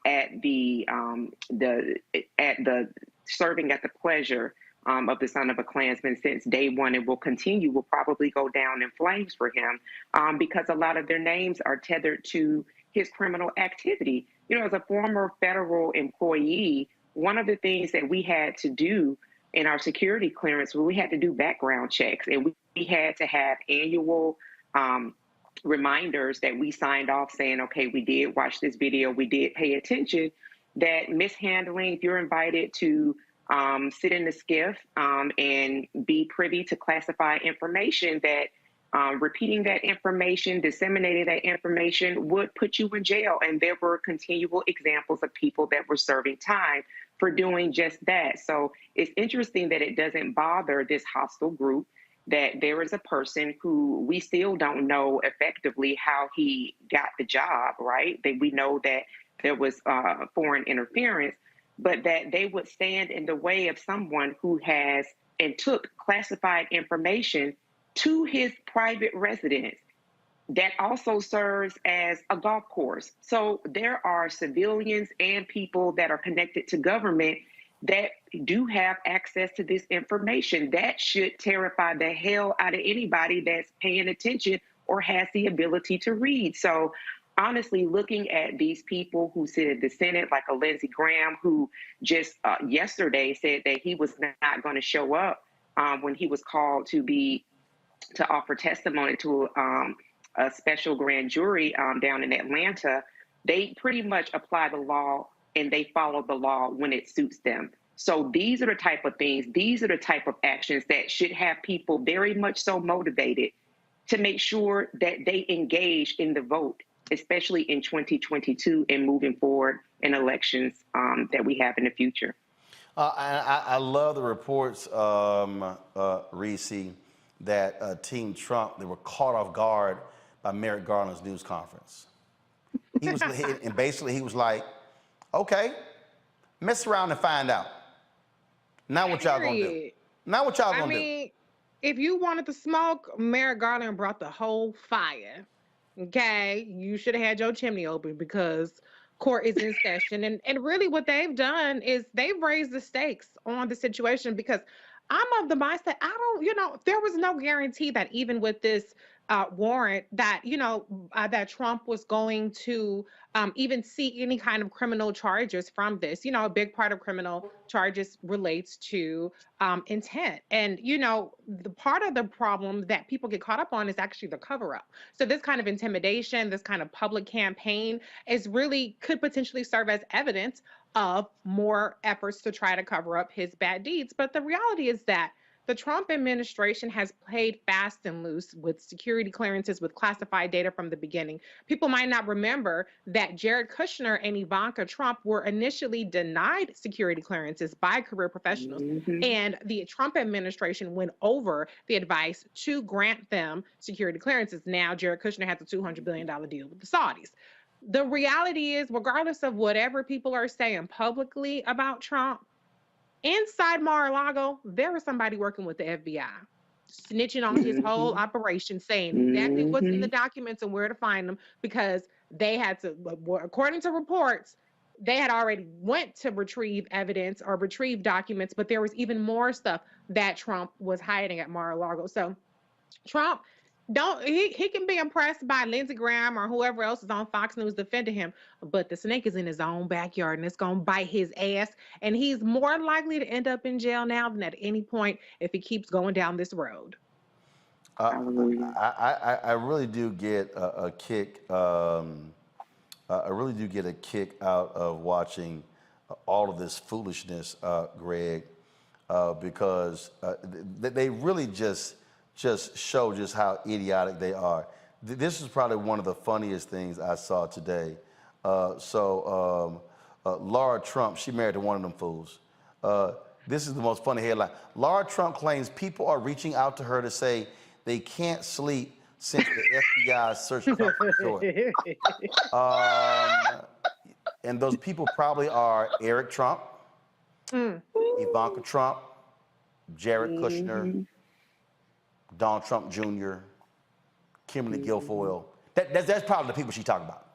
at the pleasure of the son of a Klansman since day one, and will probably go down in flames for him because a lot of their names are tethered to his criminal activity. As a former federal employee, one of the things that we had to do in our security clearance, we had to do background checks, and we had to have annual reminders that we signed off saying, okay, we did watch this video, we did pay attention, that mishandling, if you're invited to sit in the skiff and be privy to classified information, that repeating that information, disseminating that information would put you in jail. And there were continual examples of people that were serving time for doing just that. So it's interesting that it doesn't bother this hostile group, that there is a person who we still don't know effectively how he got the job, right? That we know that there was foreign interference, but that they would stand in the way of someone who has and took classified information to his private residence that also serves as a golf course. So there are civilians and people that are connected to government that do have access to this information. That should terrify the hell out of anybody that's paying attention or has the ability to read. So honestly, looking at these people who sit in the Senate, like a Lindsey Graham, who just yesterday said that he was not going to show up when he was called to offer testimony to a special grand jury down in Atlanta, they pretty much apply the law and they follow the law when it suits them. So these are the type of things, these are the type of actions that should have people very much so motivated to make sure that they engage in the vote, especially in 2022 and moving forward in elections that we have in the future. I love the reports, Reese, that Team Trump, they were caught off guard by Merrick Garland's news conference. He was, and basically he was like, okay, mess around and find out. Now what y'all gonna do? Now what y'all gonna do? If you wanted to smoke, Merrick Garland brought the whole fire. Okay, you should have had your chimney open because court is in session. And really what they've done is they've raised the stakes on the situation, because I'm of the mindset, there was no guarantee that even with this warrant that, that Trump was going to even see any kind of criminal charges from this. A big part of criminal charges relates to intent. And, the part of the problem that people get caught up on is actually the cover up. So this kind of intimidation, this kind of public campaign could potentially serve as evidence of more efforts to try to cover up his bad deeds. But the reality is that the Trump administration has played fast and loose with security clearances, with classified data from the beginning. People might not remember that Jared Kushner and Ivanka Trump were initially denied security clearances by career professionals, and the Trump administration went over the advice to grant them security clearances. Now, Jared Kushner has a $200 billion deal with the Saudis. The reality is, regardless of whatever people are saying publicly about Trump, inside Mar-a-Lago, there was somebody working with the FBI, snitching on his whole operation, saying exactly what's in the documents and where to find them, because they had to, according to reports, they had already went to retrieve evidence or retrieve documents, but there was even more stuff that Trump was hiding at Mar-a-Lago. So Trump, he can be impressed by Lindsey Graham or whoever else is on Fox News defending him, but the snake is in his own backyard and it's going to bite his ass, and he's more likely to end up in jail now than at any point if he keeps going down this road. I really do get a kick. I really do get a kick out of watching all of this foolishness, Greg, because they really just show just how idiotic they are. This is probably one of the funniest things I saw today. Laura Trump, she married to one of them fools. This is the most funny headline. Laura Trump claims people are reaching out to her to say they can't sleep since the FBI searched Trump's door. And those people probably are Eric Trump, Ivanka Trump, Jared Kushner, Donald Trump Jr., Kimberly Guilfoyle. That's probably the people she's talking about.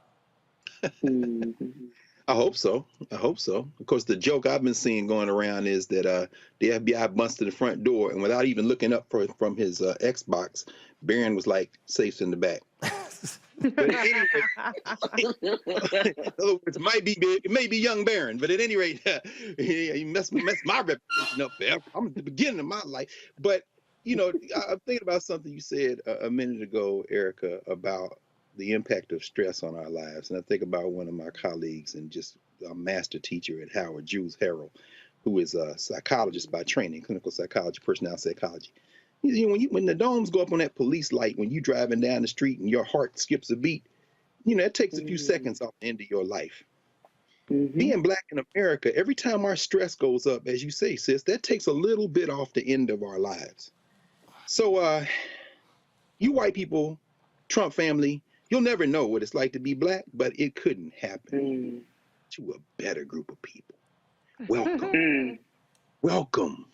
I hope so. I hope so. Of course, the joke I've been seeing going around is that the FBI busted the front door, and without even looking up from his Xbox, Barron was like, "Safe's in the back." But anyway, in other words, it may be young Barron, but at any rate, he messed my reputation up forever. I'm at the beginning of my life. But I'm thinking about something you said a minute ago, Erica, about the impact of stress on our lives. And I think about one of my colleagues and just a master teacher at Howard, Jules Harrell, who is a psychologist by training, clinical psychology, personality psychology. When the domes go up on that police light, when you're driving down the street and your heart skips a beat, it takes a few seconds off the end of your life. Being Black in America, every time our stress goes up, as you say, sis, that takes a little bit off the end of our lives. So you white people, Trump family, you'll never know what it's like to be Black, but it couldn't happen to a better group of people. Welcome. Welcome.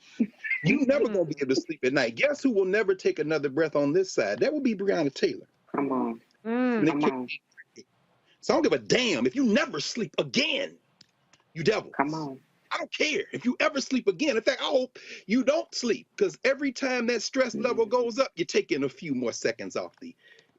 You're never going to be able to sleep at night. Guess who will never take another breath on this side? That will be Breonna Taylor. Come on. So I don't give a damn if you never sleep again, you devils. Come on. I don't care if you ever sleep again. In fact, I hope you don't sleep, because every time that stress level goes up, you're taking a few more seconds off the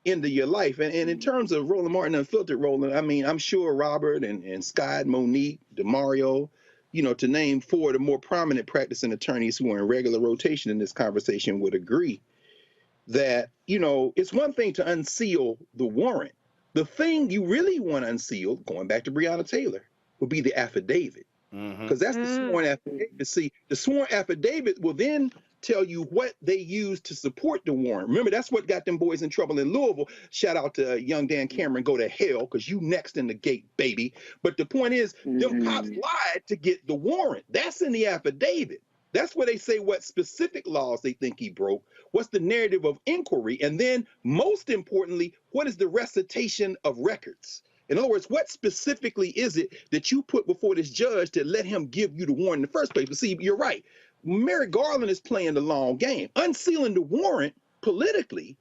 end of your life. And in terms of Roland Martin Unfiltered, Roland, I mean, I'm sure Robert and Scott, Monique, DeMario, to name four of the more prominent practicing attorneys who are in regular rotation in this conversation would agree that, it's one thing to unseal the warrant. The thing you really want to unseal, going back to Breonna Taylor, would be the affidavit. Because that's the sworn affidavit. See, the sworn affidavit will then tell you what they used to support the warrant. Remember, that's what got them boys in trouble in Louisville. Shout out to young Dan Cameron, go to hell, because you next in the gate, baby. But the point is, them cops lied to get the warrant. That's in the affidavit. That's where they say what specific laws they think he broke, what's the narrative of inquiry, and then, most importantly, what is the recitation of records? In other words, what specifically is it that you put before this judge to let him give you the warrant in the first place? But see, you're right. Merrick Garland is playing the long game, unsealing the warrant politically,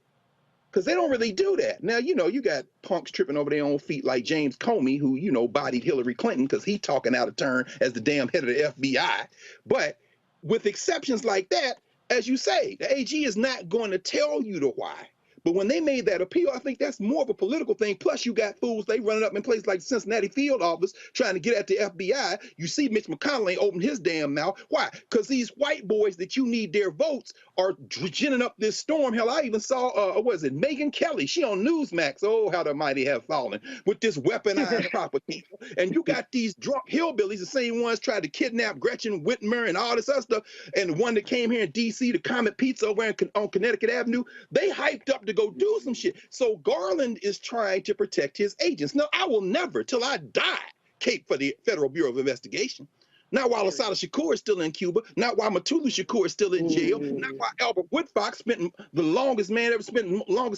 because they don't really do that. Now, you got punks tripping over their own feet like James Comey, who, bodied Hillary Clinton because he talking out of turn as the damn head of the FBI. But with exceptions like that, as you say, the AG is not going to tell you the why. But when they made that appeal, I think that's more of a political thing. Plus, you got fools, they running up in places like Cincinnati field office trying to get at the FBI. You see Mitch McConnell ain't open his damn mouth. Why? Because these white boys that you need their votes are ginning up this storm. Hell, I even saw, what is it, Megyn Kelly. She on Newsmax. Oh, how the mighty have fallen with this weaponized propaganda. And you got these drunk hillbillies, the same ones tried to kidnap Gretchen Whitmer and all this other stuff. And the one that came here in D.C. to Comet Pizza over on Connecticut Avenue, they hyped up to go do some shit. So Garland is trying to protect his agents. Now, I will never, till I die, cape for the Federal Bureau of Investigation. Not while Assata Shakur is still in Cuba, not while Matulu Shakur is still in jail, not while Albert Woodfox spent the longest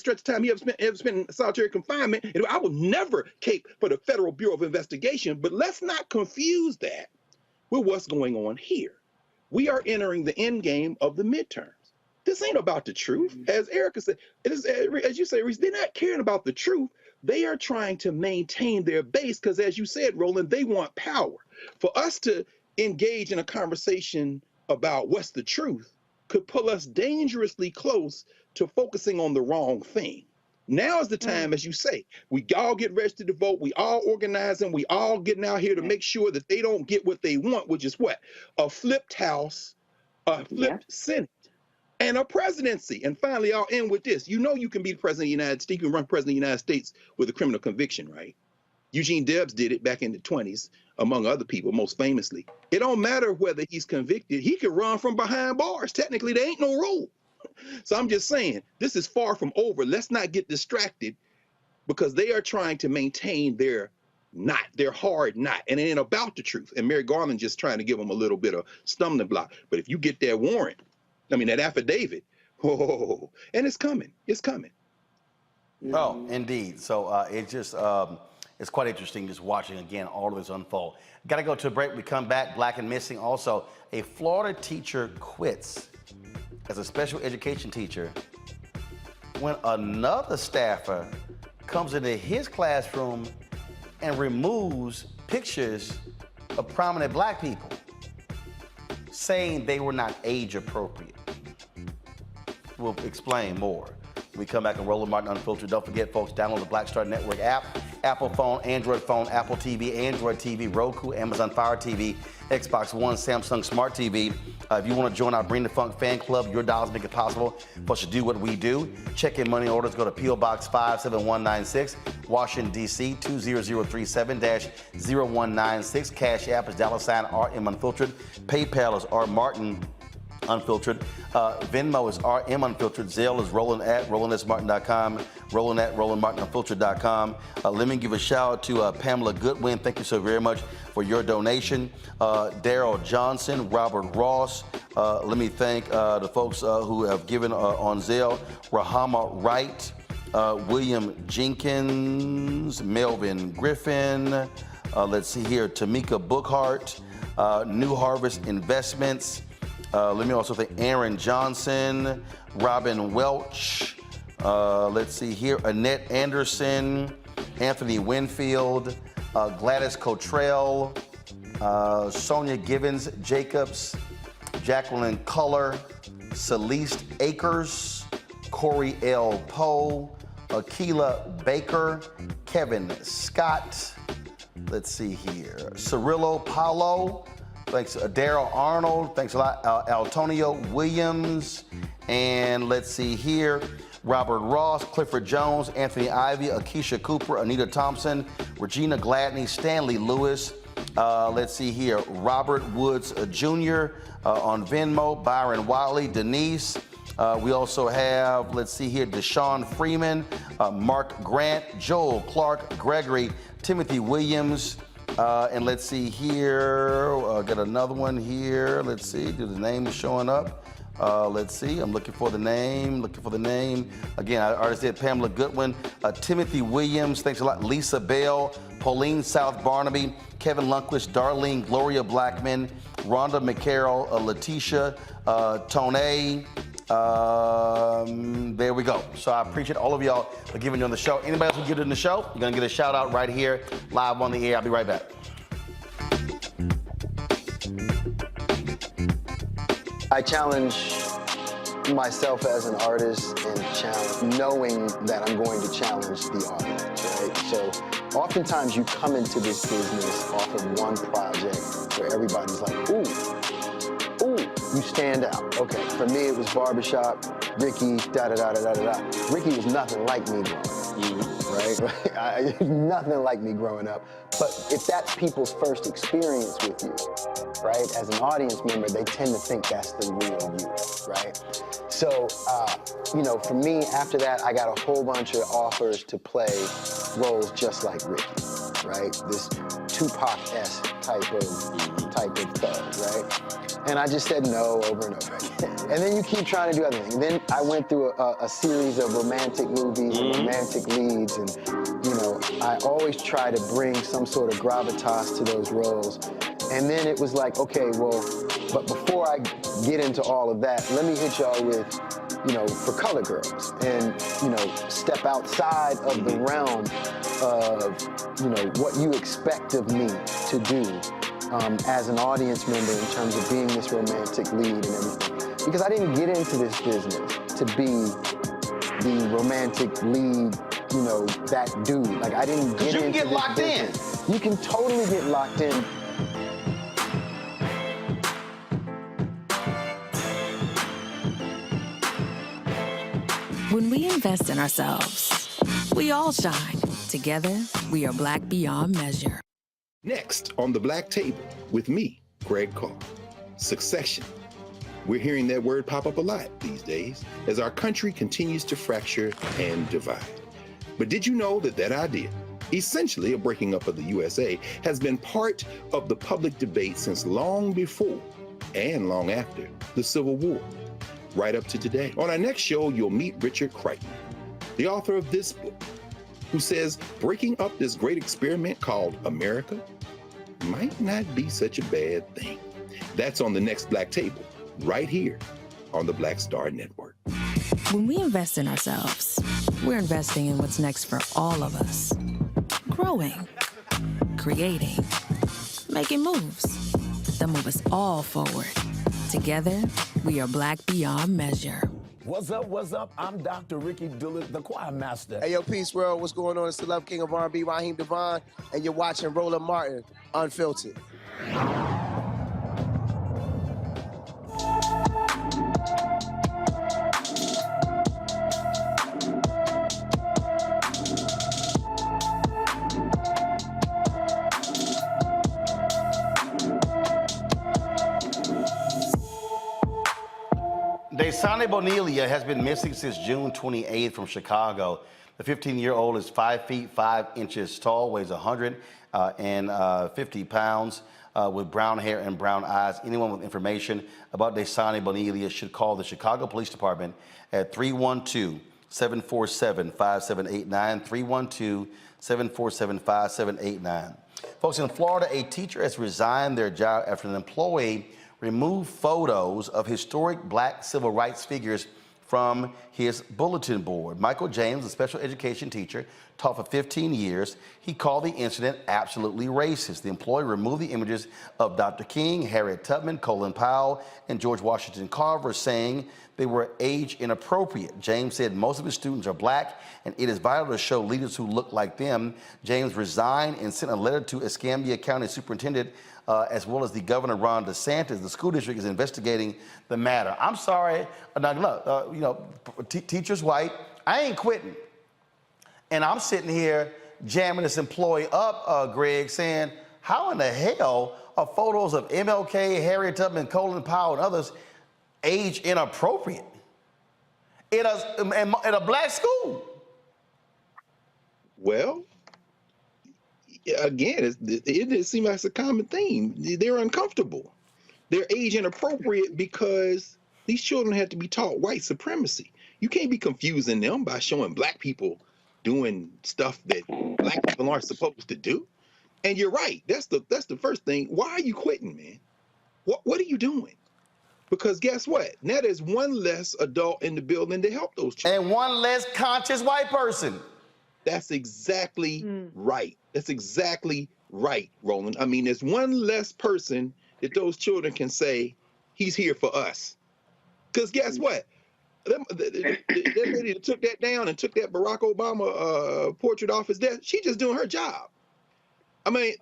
stretch of time he ever spent in solitary confinement. And I will never cape for the Federal Bureau of Investigation, but let's not confuse that with what's going on here. We are entering the end game of the midterms. This ain't about the truth. As Erica said, as you say, Reese, they're not caring about the truth. They are trying to maintain their base because, as you said, Roland, they want power. For us to engage in a conversation about what's the truth could pull us dangerously close to focusing on the wrong thing. Now is the time, as you say, we all get registered to vote, we all organizing, we all getting out here to make sure that they don't get what they want, which is what? A flipped House, a flipped Senate, and a presidency. And finally, I'll end with this. You know you can be the president of the United States, you can run president of the United States with a criminal conviction, right? Eugene Debs did it back in the 1920s, among other people, most famously. It don't matter whether he's convicted. He could run from behind bars. Technically, there ain't no rule. So I'm just saying, this is far from over. Let's not get distracted because they are trying to maintain their hard knot. And it ain't about the truth. And Merrick Garland just trying to give them a little bit of stumbling block. But if you get that warrant, that affidavit, and it's coming. It's coming. Oh, indeed. So it's quite interesting just watching, again, all of this unfold. Got to go to a break. We come back, Black and Missing. Also, a Florida teacher quits as a special education teacher when another staffer comes into his classroom and removes pictures of prominent Black people, saying they were not age appropriate. We'll explain more. We come back and Roland Martin Unfiltered. Don't forget, folks, download the Black Star Network app. Apple phone, Android phone, Apple TV, Android TV, Roku, Amazon Fire TV, Xbox One, Samsung Smart TV. If you want to join our Bring the Funk fan club, your dollars make it possible for us to do what we do. Check in money orders. Go to P.O. Box 57196, Washington, D.C. 20037-0196. Cash App is $RM Unfiltered. PayPal is R Martin Unfiltered. Venmo is RM Unfiltered. Zelle is Roland@RolandSMartin.com. Roland@RolandMartinUnfiltered.com. Let me give a shout out to Pamela Goodwin. Thank you so very much for your donation. Daryl Johnson, Robert Ross. Let me thank the folks who have given on Zelle. Rahama Wright, William Jenkins, Melvin Griffin. Let's see here, Tamika Bookhart, New Harvest Investments. Let me also thank Aaron Johnson, Robin Welch. Let's see here, Annette Anderson, Anthony Winfield, Gladys Cottrell, Sonia Givens Jacobs, Jacqueline Culler, Celeste Akers, Corey L. Poe, Akila Baker, Kevin Scott. Let's see here, Cirillo Paulo. Thanks, Daryl Arnold. Thanks a lot, Antonio Williams. And let's see here, Robert Ross, Clifford Jones, Anthony Ivy, Akeisha Cooper, Anita Thompson, Regina Gladney, Stanley Lewis. Let's see here, Robert Woods Jr. On Venmo, Byron Wiley, Denise. We also have, let's see here, Deshaun Freeman, Mark Grant, Joel Clark, Gregory, Timothy Williams. And let's see here, got another one here. Let's see, do the name is showing up? Let's see, I'm looking for the name, Again, I already said Pamela Goodwin, Timothy Williams, thanks a lot. Lisa Bell, Pauline South Barnaby, Kevin Lundquist, Darlene Gloria Blackman, Rhonda McCarroll, Letitia, Tone. There we go. So I appreciate all of y'all for giving you on the show. Anybody else who get in the show, you're gonna get a shout out right here, live on the air. I'll be right back. I challenge myself as an artist and challenge, knowing that I'm going to challenge the audience, right? So oftentimes you come into this business off of one project where everybody's like, ooh, you stand out. Okay, for me it was Barbershop, Ricky, da-da-da-da-da-da. Ricky was nothing like me growing up, right? Nothing like me growing up. But if that's people's first experience with you, right, as an audience member, they tend to think that's the real you, right? So, you know, for me, after that, I got a whole bunch of offers to play roles just like Ricky, right? This Tupac-esque type of thug, right? And I just said no over and over again. And then you keep trying to do other things. Then I went through a series of romantic movies and romantic leads, and you know, I always try to bring some sort of gravitas to those roles. And then it was like, okay, well, but before I get into all of that, let me hit y'all with, you know, For Color Girls, and, you know, step outside of the realm of, you know, what you expect of me to do as an audience member in terms of being this romantic lead and everything. Because I didn't get into this business to be the romantic lead, you know, that dude. Like, I didn't get into this business. You can get locked in. You can totally get locked in. When we invest in ourselves, we all shine. Together, we are Black beyond measure. Next on the Black Table with me, Greg Carr. Succession. We're hearing that word pop up a lot these days as our country continues to fracture and divide. But did you know that that idea, essentially a breaking up of the USA, has been part of the public debate since long before and long after the Civil War, right up to today? On our next show, you'll meet Richard Crichton, the author of this book, who says breaking up this great experiment called America might not be such a bad thing. That's on the next Black Table, right here on the Black Star Network. When we invest in ourselves, we're investing in what's next for all of us. Growing, creating, making moves that move us all forward. Together, we are Black beyond measure. What's up, what's up? I'm Dr. Ricky Dillard, the choir master. Hey, yo, Peace World, what's going on? It's the Love King of R&B, Raheem Devon, and you're watching Roland Martin, Unfiltered. Daysani Bonilla has been missing since June 28th from Chicago. The 15-year-old is 5 feet 5 inches tall, weighs 150 pounds, with brown hair and brown eyes. Anyone with information about Daysani Bonilla should call the Chicago Police Department at 312-747-5789, 312-747-5789. Folks, in Florida, a teacher has resigned their job after an employee removed photos of historic Black civil rights figures from his bulletin board. Michael James, a special education teacher, taught for 15 years. He called the incident absolutely racist. The employee removed the images of Dr. King, Harriet Tubman, Colin Powell, and George Washington Carver, saying they were age inappropriate. James said most of his students are Black, and it is vital to show leaders who look like them. James resigned and sent a letter to Escambia County Superintendent as well as the Governor Ron DeSantis. The school district is investigating the matter. I'm sorry, teachers white, I ain't quitting. And I'm sitting here jamming this employee up, Greg, saying, how in the hell are photos of MLK, Harriet Tubman, Colin Powell, and others age inappropriate in a Black school? Well, again, it seems like it's a common theme. They're uncomfortable. They're age inappropriate because these children have to be taught white supremacy. You can't be confusing them by showing Black people doing stuff that Black people aren't supposed to do. And you're right. That's the first thing. Why are you quitting, man? What are you doing? Because guess what? Now there's one less adult in the building to help those children. And one less conscious white person. That's exactly right. That's exactly right, Roland. I mean, there's one less person that those children can say, he's here for us. Because guess what? That lady that took that down and took that Barack Obama portrait off his desk, she just doing her job. I mean,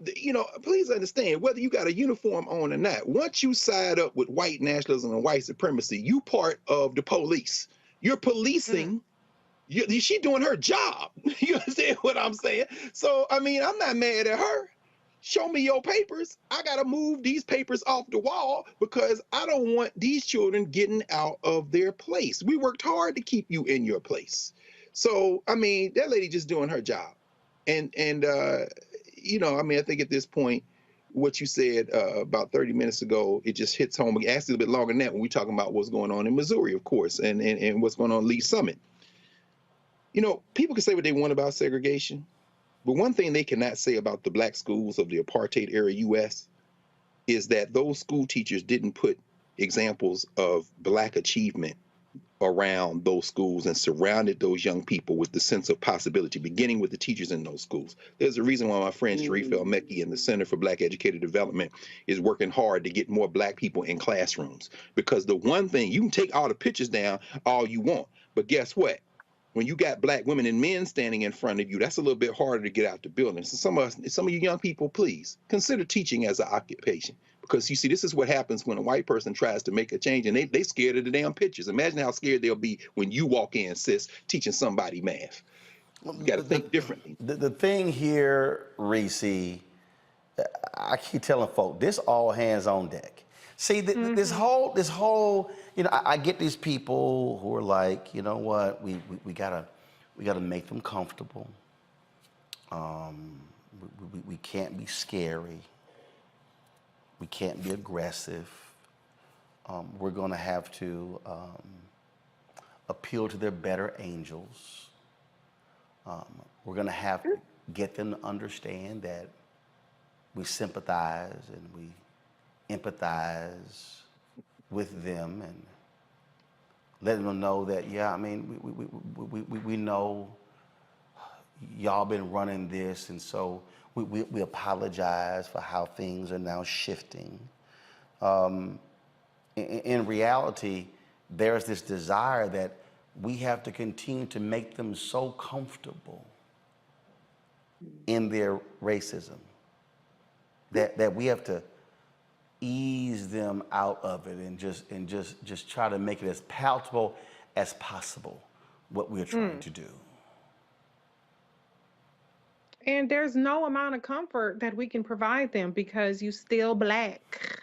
please understand, whether you got a uniform on or not, once you side up with white nationalism and white supremacy, you part of the police. You're policing. She doing her job. You understand what I'm saying? So, I mean, I'm not mad at her. Show me your papers. I got to move these papers off the wall because I don't want these children getting out of their place. We worked hard to keep you in your place. So, I mean, that lady just doing her job. And I mean, I think at this point, what you said about 30 minutes ago, it just hits home. Actually, a little bit longer than that when we're talking about what's going on in Missouri, of course, and what's going on in Lease Summit. People can say what they want about segregation, but one thing they cannot say about the black schools of the apartheid era U.S. is that those school teachers didn't put examples of black achievement around those schools and surrounded those young people with the sense of possibility, beginning with the teachers in those schools. There's a reason why my friend Sharif El-Mekki and the Center for Black Educator Development is working hard to get more black people in classrooms. Because the one thing, you can take all the pictures down all you want, but guess what? When you got black women and men standing in front of you, that's a little bit harder to get out the building. So some of you young people, please consider teaching as an occupation. Because you see, this is what happens when a white person tries to make a change and they scared of the damn pictures. Imagine how scared they'll be when you walk in, sis, teaching somebody math. You got to think differently. The thing here, Reese, I keep telling folk, this all hands on deck. See, this whole, I get these people who are like, you know what, we gotta make them comfortable. We can't be scary. We can't be aggressive. We're gonna have to appeal to their better angels. We're gonna have to get them to understand that we sympathize and we empathize with them and letting them know that, yeah, I mean, we know y'all been running this, and so we apologize for how things are now shifting. In reality, there's this desire that we have to continue to make them so comfortable in their racism that we have to ease them out of it and just try to make it as palatable as possible what we're trying to do. And there's no amount of comfort that we can provide them because you still black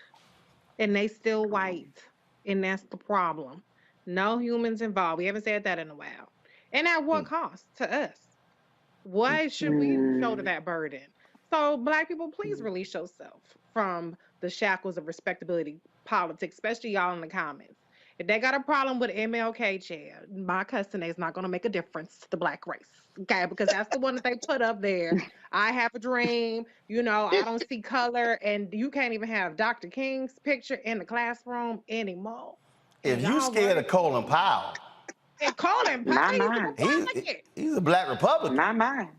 and they still white, and that's the problem. No humans involved. We haven't said that in a while. And at what cost to us? Why should we shoulder that burden? So black people, please release yourself from the shackles of respectability politics, especially y'all in the comments. If they got a problem with MLK chair, my cussing is not going to make a difference to the black race, okay? Because that's the one that they put up there. I have a dream, I don't see color, and you can't even have Dr. King's picture in the classroom anymore. If you scared of Colin Powell, and Colin Powell, he's a black Republican. Not mine.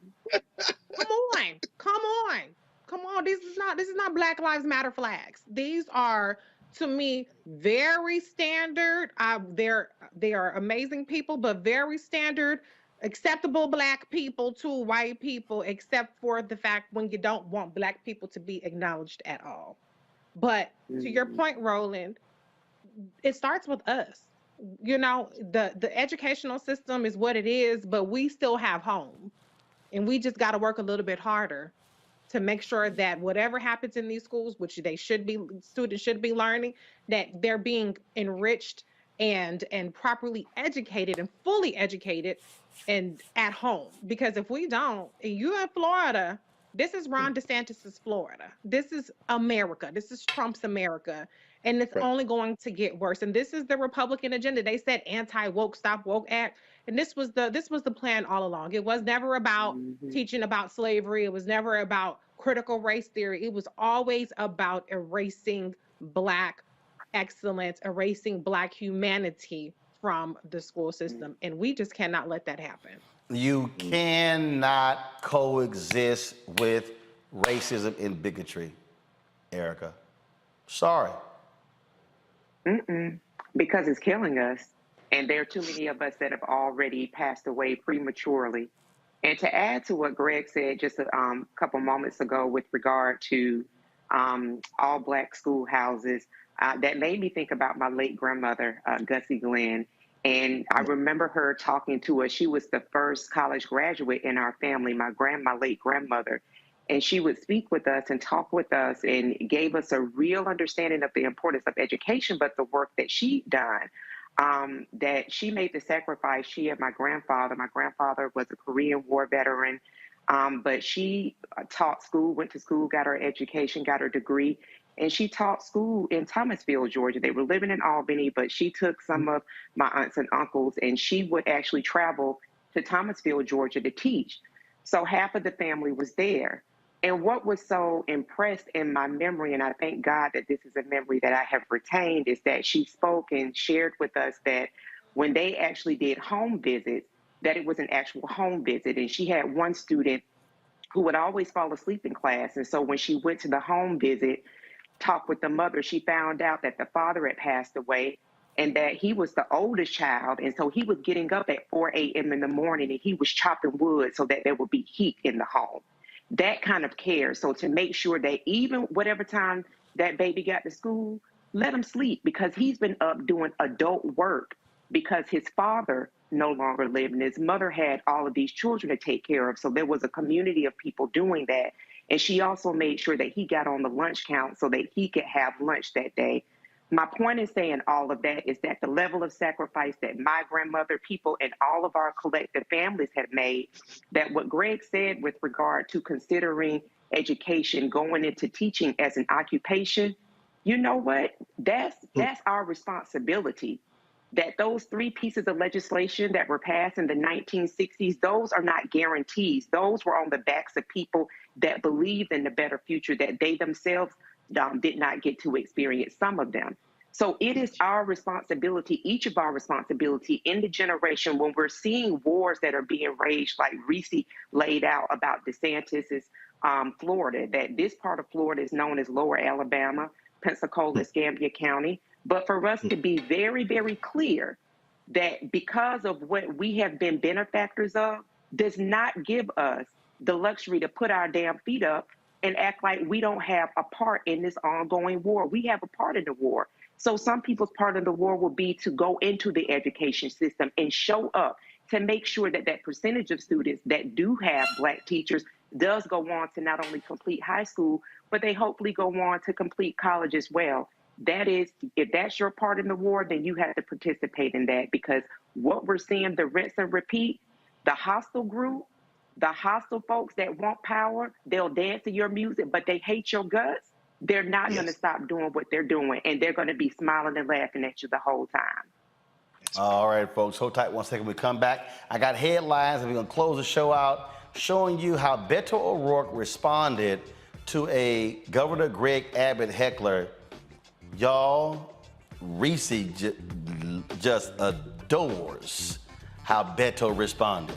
Come on. This is not Black Lives Matter flags. These are, to me, very standard. They are amazing people, but very standard, acceptable black people to white people, except for the fact when you don't want black people to be acknowledged at all. But to your point, Roland, it starts with us. The educational system is what it is, but we still have home. And we just got to work a little bit harder to make sure that whatever happens in these schools, which students should be learning, that they're being enriched and properly educated and fully educated and at home. Because if we don't, and you in Florida, this is Ron DeSantis's Florida. This is America. This is Trump's America. And it's only going to get worse. And this is the Republican agenda. They said anti-woke, stop woke act. And this was the plan all along. It was never about teaching about slavery. It was never about critical race theory. It was always about erasing black excellence, erasing black humanity from the school system. And we just cannot let that happen. You cannot coexist with racism and bigotry, Erica. Sorry. Because it's killing us. And there are too many of us that have already passed away prematurely. And to add to what Greg said just a couple moments ago with regard to all Black schoolhouses, that made me think about my late grandmother, Gussie Glenn. And I remember her talking to us. She was the first college graduate in our family, my late grandmother. And she would speak with us and talk with us and gave us a real understanding of the importance of education, but the work that she'd done. That she made the sacrifice, she and my grandfather was a Korean War veteran, but she taught school, went to school, got her education, got her degree, and she taught school in Thomasville, Georgia. They were living in Albany, but she took some of my aunts and uncles, and she would actually travel to Thomasville, Georgia to teach. So half of the family was there. And what was so impressed in my memory, and I thank God that this is a memory that I have retained, is that she spoke and shared with us that when they actually did home visits, that it was an actual home visit. And she had one student who would always fall asleep in class. And so when she went to the home visit, talked with the mother, she found out that the father had passed away and that he was the oldest child. And so he was getting up at 4 a.m. in the morning and he was chopping wood so that there would be heat in the home. That kind of care. So to make sure that even whatever time that baby got to school, let him sleep because he's been up doing adult work because his father no longer lived and his mother had all of these children to take care of. So there was a community of people doing that. And she also made sure that he got on the lunch count so that he could have lunch that day. My point in saying all of that is that the level of sacrifice that my grandmother, people, and all of our collective families have made, that what Greg said with regard to considering education, going into teaching as an occupation, you know what? That's our responsibility. That those 3 pieces of legislation that were passed in the 1960s, those are not guarantees. Those were on the backs of people that believed in the better future that they themselves did not get to experience, some of them. So it is our responsibility, each of our responsibility in the generation when we're seeing wars that are being raged, like Reese laid out about DeSantis's Florida, that this part of Florida is known as Lower Alabama, Pensacola, Escambia County. But for us to be very, very clear that because of what we have been benefactors of does not give us the luxury to put our damn feet up and act like we don't have a part in this ongoing war. We have a part in the war. So some people's part of the war will be to go into the education system and show up to make sure that that percentage of students that do have Black teachers does go on to not only complete high school, but they hopefully go on to complete college as well. That is, if that's your part in the war, then you have to participate in that, because what we're seeing, the rinse and repeat, the hostile group, the hostile folks that want power, they'll dance to your music, but they hate your guts. They're not going to stop doing what they're doing, and they're going to be smiling and laughing at you the whole time. All right, folks, hold tight 1 second. We come back. I got headlines, and we're going to close the show out showing you how Beto O'Rourke responded to a Governor Greg Abbott heckler. Y'all, Reese just adores how Beto responded.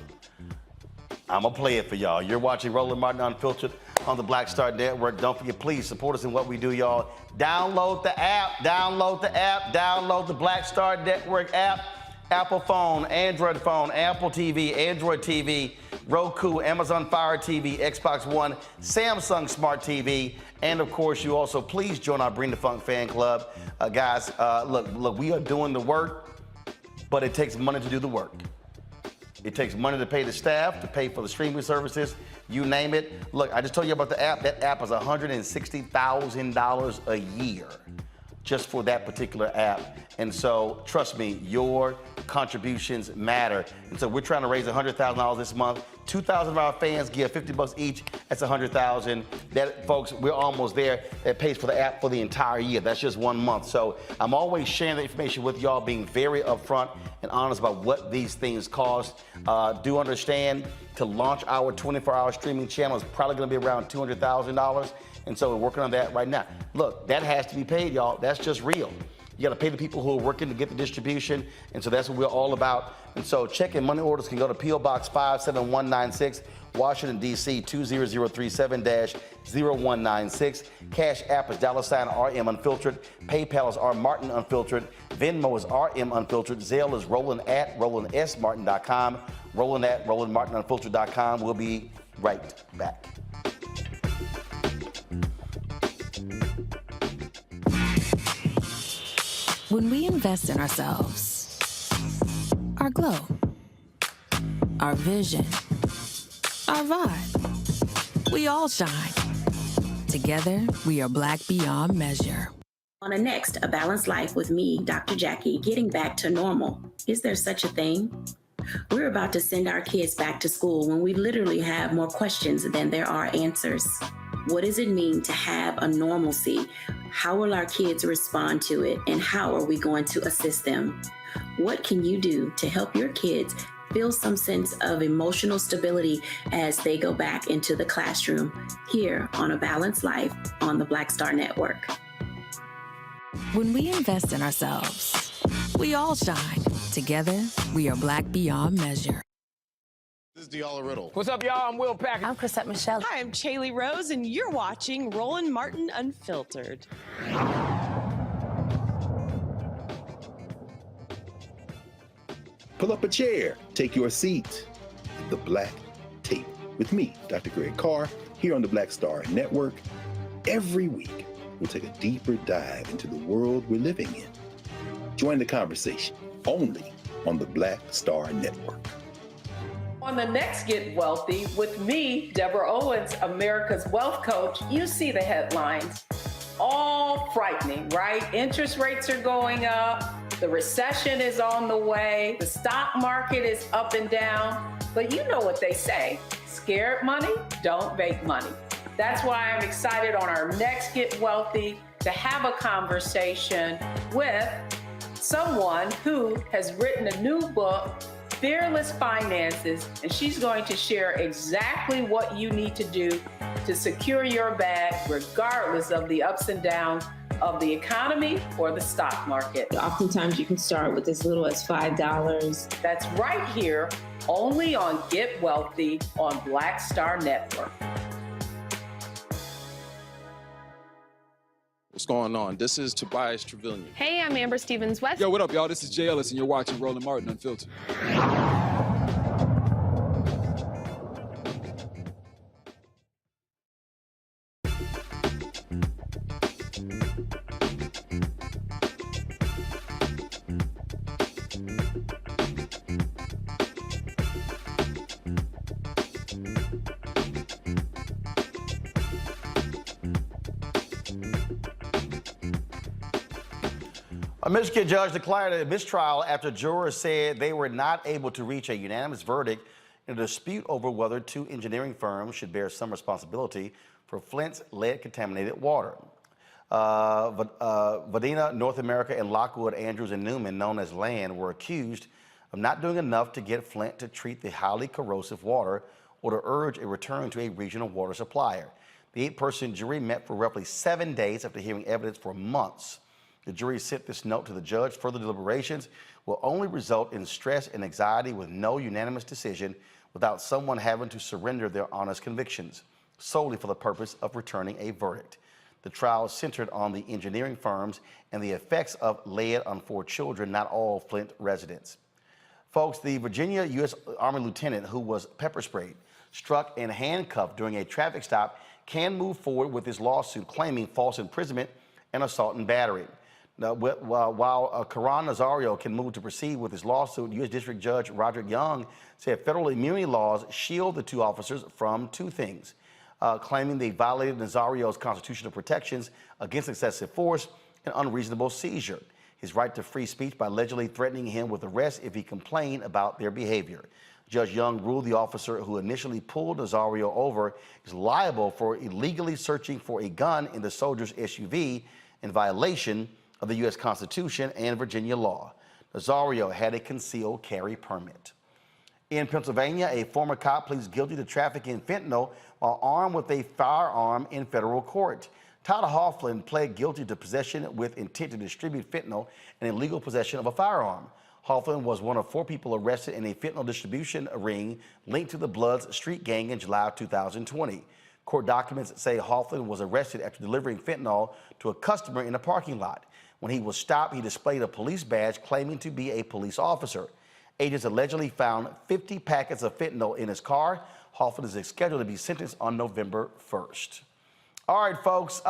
I'm going to play it for y'all. You're watching Roland Martin Unfiltered on the Black Star Network. Don't forget, please support us in what we do, y'all. Download the app. Download the app. Download the Black Star Network app. Apple phone, Android phone, Apple TV, Android TV, Roku, Amazon Fire TV, Xbox One, Samsung Smart TV, and of course, you also please join our Bring the Funk fan club. Guys, look, we are doing the work, but it takes money to do the work. It takes money to pay the staff, to pay for the streaming services, you name it. Look, I just told you about the app. That app is $160,000 a year just for that particular app. And so, trust me, your contributions matter. And so we're trying to raise $100,000 this month. 2,000 of our fans give $50 each. That's $100,000. That, folks, we're almost there. That pays for the app for the entire year. That's just 1 month. So I'm always sharing the information with y'all, being very upfront and honest about what these things cost. Do understand, to launch our 24-hour streaming channel is probably going to be around $200,000. And so we're working on that right now. Look, that has to be paid, y'all. That's just real. You got to pay the people who are working to get the distribution, and so that's what we're all about. And so check and money orders can go to P.O. Box 57196, Washington, D.C. 20037-0196. Cash App is $RM Unfiltered. PayPal is R Martin Unfiltered. Venmo is RM Unfiltered. Zelle is Roland@RolandSMartin.com. Roland@RolandMartinUnfiltered.com. We'll be right back. When we invest in ourselves, our glow, our vision, our vibe, we all shine. Together, we are Black beyond measure. On a next, A Balanced Life with me, Dr. Jackie, getting back to normal. Is there such a thing? We're about to send our kids back to school when we literally have more questions than there are answers. What does it mean to have a normalcy? How will our kids respond to it? And how are we going to assist them? What can you do to help your kids feel some sense of emotional stability as they go back into the classroom here on A Balanced Life on the Black Star Network? When we invest in ourselves, we all shine. Together, we are Black beyond measure. This is Diala Riddle. What's up, y'all? I'm Will Packer. I'm Chrisette Michelle. Hi, I'm Chaley Rose, and you're watching Roland Martin Unfiltered. Pull up a chair, take your seat at the Black Tape with me, Dr. Greg Carr, here on the Black Star Network. Every week, we'll take a deeper dive into the world we're living in. Join the conversation only on the Black Star Network. On the next Get Wealthy with me, Deborah Owens, America's Wealth Coach, you see the headlines. All frightening, right? Interest rates are going up. The recession is on the way. The stock market is up and down. But you know what they say, scared money don't make money. That's why I'm excited on our next Get Wealthy to have a conversation with someone who has written a new book, Fearless Finances, and she's going to share exactly what you need to do to secure your bag regardless of the ups and downs of the economy or the stock market. Oftentimes you can start with as little as $5. That's right here, only on Get Wealthy on Black Star Network. What's going on? This is Tobias Trevelyan. Hey, I'm Amber Stevens-West. Yo, what up, y'all? This is Jay Ellis, and you're watching Roland Martin Unfiltered. A Michigan judge declared a mistrial after jurors said they were not able to reach a unanimous verdict in a dispute over whether two engineering firms should bear some responsibility for Flint's lead-contaminated water. Vadina, North America, and Lockwood, Andrews, and Newman, known as Land, were accused of not doing enough to get Flint to treat the highly corrosive water or to urge a return to a regional water supplier. The 8-person jury met for roughly 7 days after hearing evidence for months. The jury sent this note to the judge. Further deliberations will only result in stress and anxiety with no unanimous decision without someone having to surrender their honest convictions, solely for the purpose of returning a verdict. The trial centered on the engineering firms and the effects of lead on 4 children, not all Flint residents. Folks, the Virginia U.S. Army lieutenant who was pepper sprayed, struck, and handcuffed during a traffic stop can move forward with his lawsuit claiming false imprisonment and assault and battery. Now, while Karan Nazario can move to proceed with his lawsuit, U.S. District Judge Roderick Young said federal immunity laws shield the 2 officers from 2 things, claiming they violated Nazario's constitutional protections against excessive force and unreasonable seizure, his right to free speech by allegedly threatening him with arrest if he complained about their behavior. Judge Young ruled the officer who initially pulled Nazario over is liable for illegally searching for a gun in the soldier's SUV in violation of the U.S. Constitution and Virginia law. Nazario had a concealed carry permit. In Pennsylvania, a former cop pleads guilty to trafficking fentanyl while armed with a firearm in federal court. Tyler Hoffman pled guilty to possession with intent to distribute fentanyl and illegal possession of a firearm. Hoffman was one of 4 people arrested in a fentanyl distribution ring linked to the Bloods Street gang in July of 2020. Court documents say Hoffman was arrested after delivering fentanyl to a customer in a parking lot. When he was stopped, he displayed a police badge claiming to be a police officer. Agents allegedly found 50 packets of fentanyl in his car. Hoffman is scheduled to be sentenced on November 1st. All right, folks,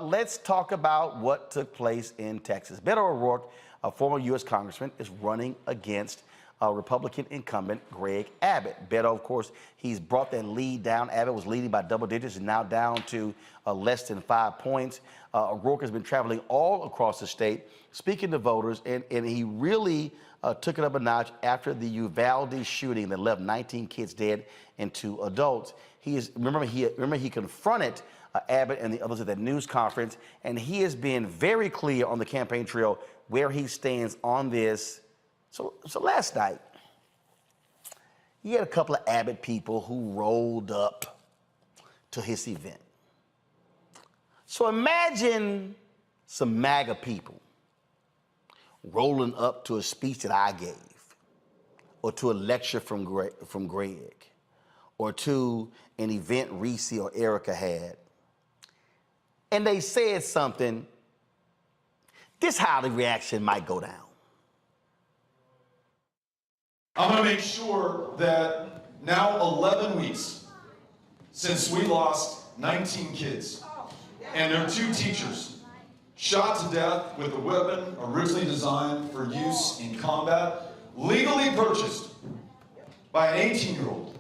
let's talk about what took place in Texas. Beto O'Rourke, a former U.S. congressman, is running against Republican incumbent Greg Abbott. Beto, of course, he's brought that lead down. Abbott was leading by double digits and now down to less than 5 points. O'Rourke has been traveling all across the state, speaking to voters, and he really took it up a notch after the Uvalde shooting that left 19 kids dead and 2 adults. Remember he confronted Abbott and the others at that news conference, and he has been very clear on the campaign trail where he stands on this. So last night, you had a couple of Abbott people who rolled up to his event. So imagine some MAGA people rolling up to a speech that I gave, or to a lecture from Greg, or to an event Reese or Erica had. And they said something. This is how the reaction might go down. I'm going to make sure that now 11 weeks since we lost 19 kids and their 2 teachers shot to death with a weapon originally designed for use in combat, legally purchased by an 18-year-old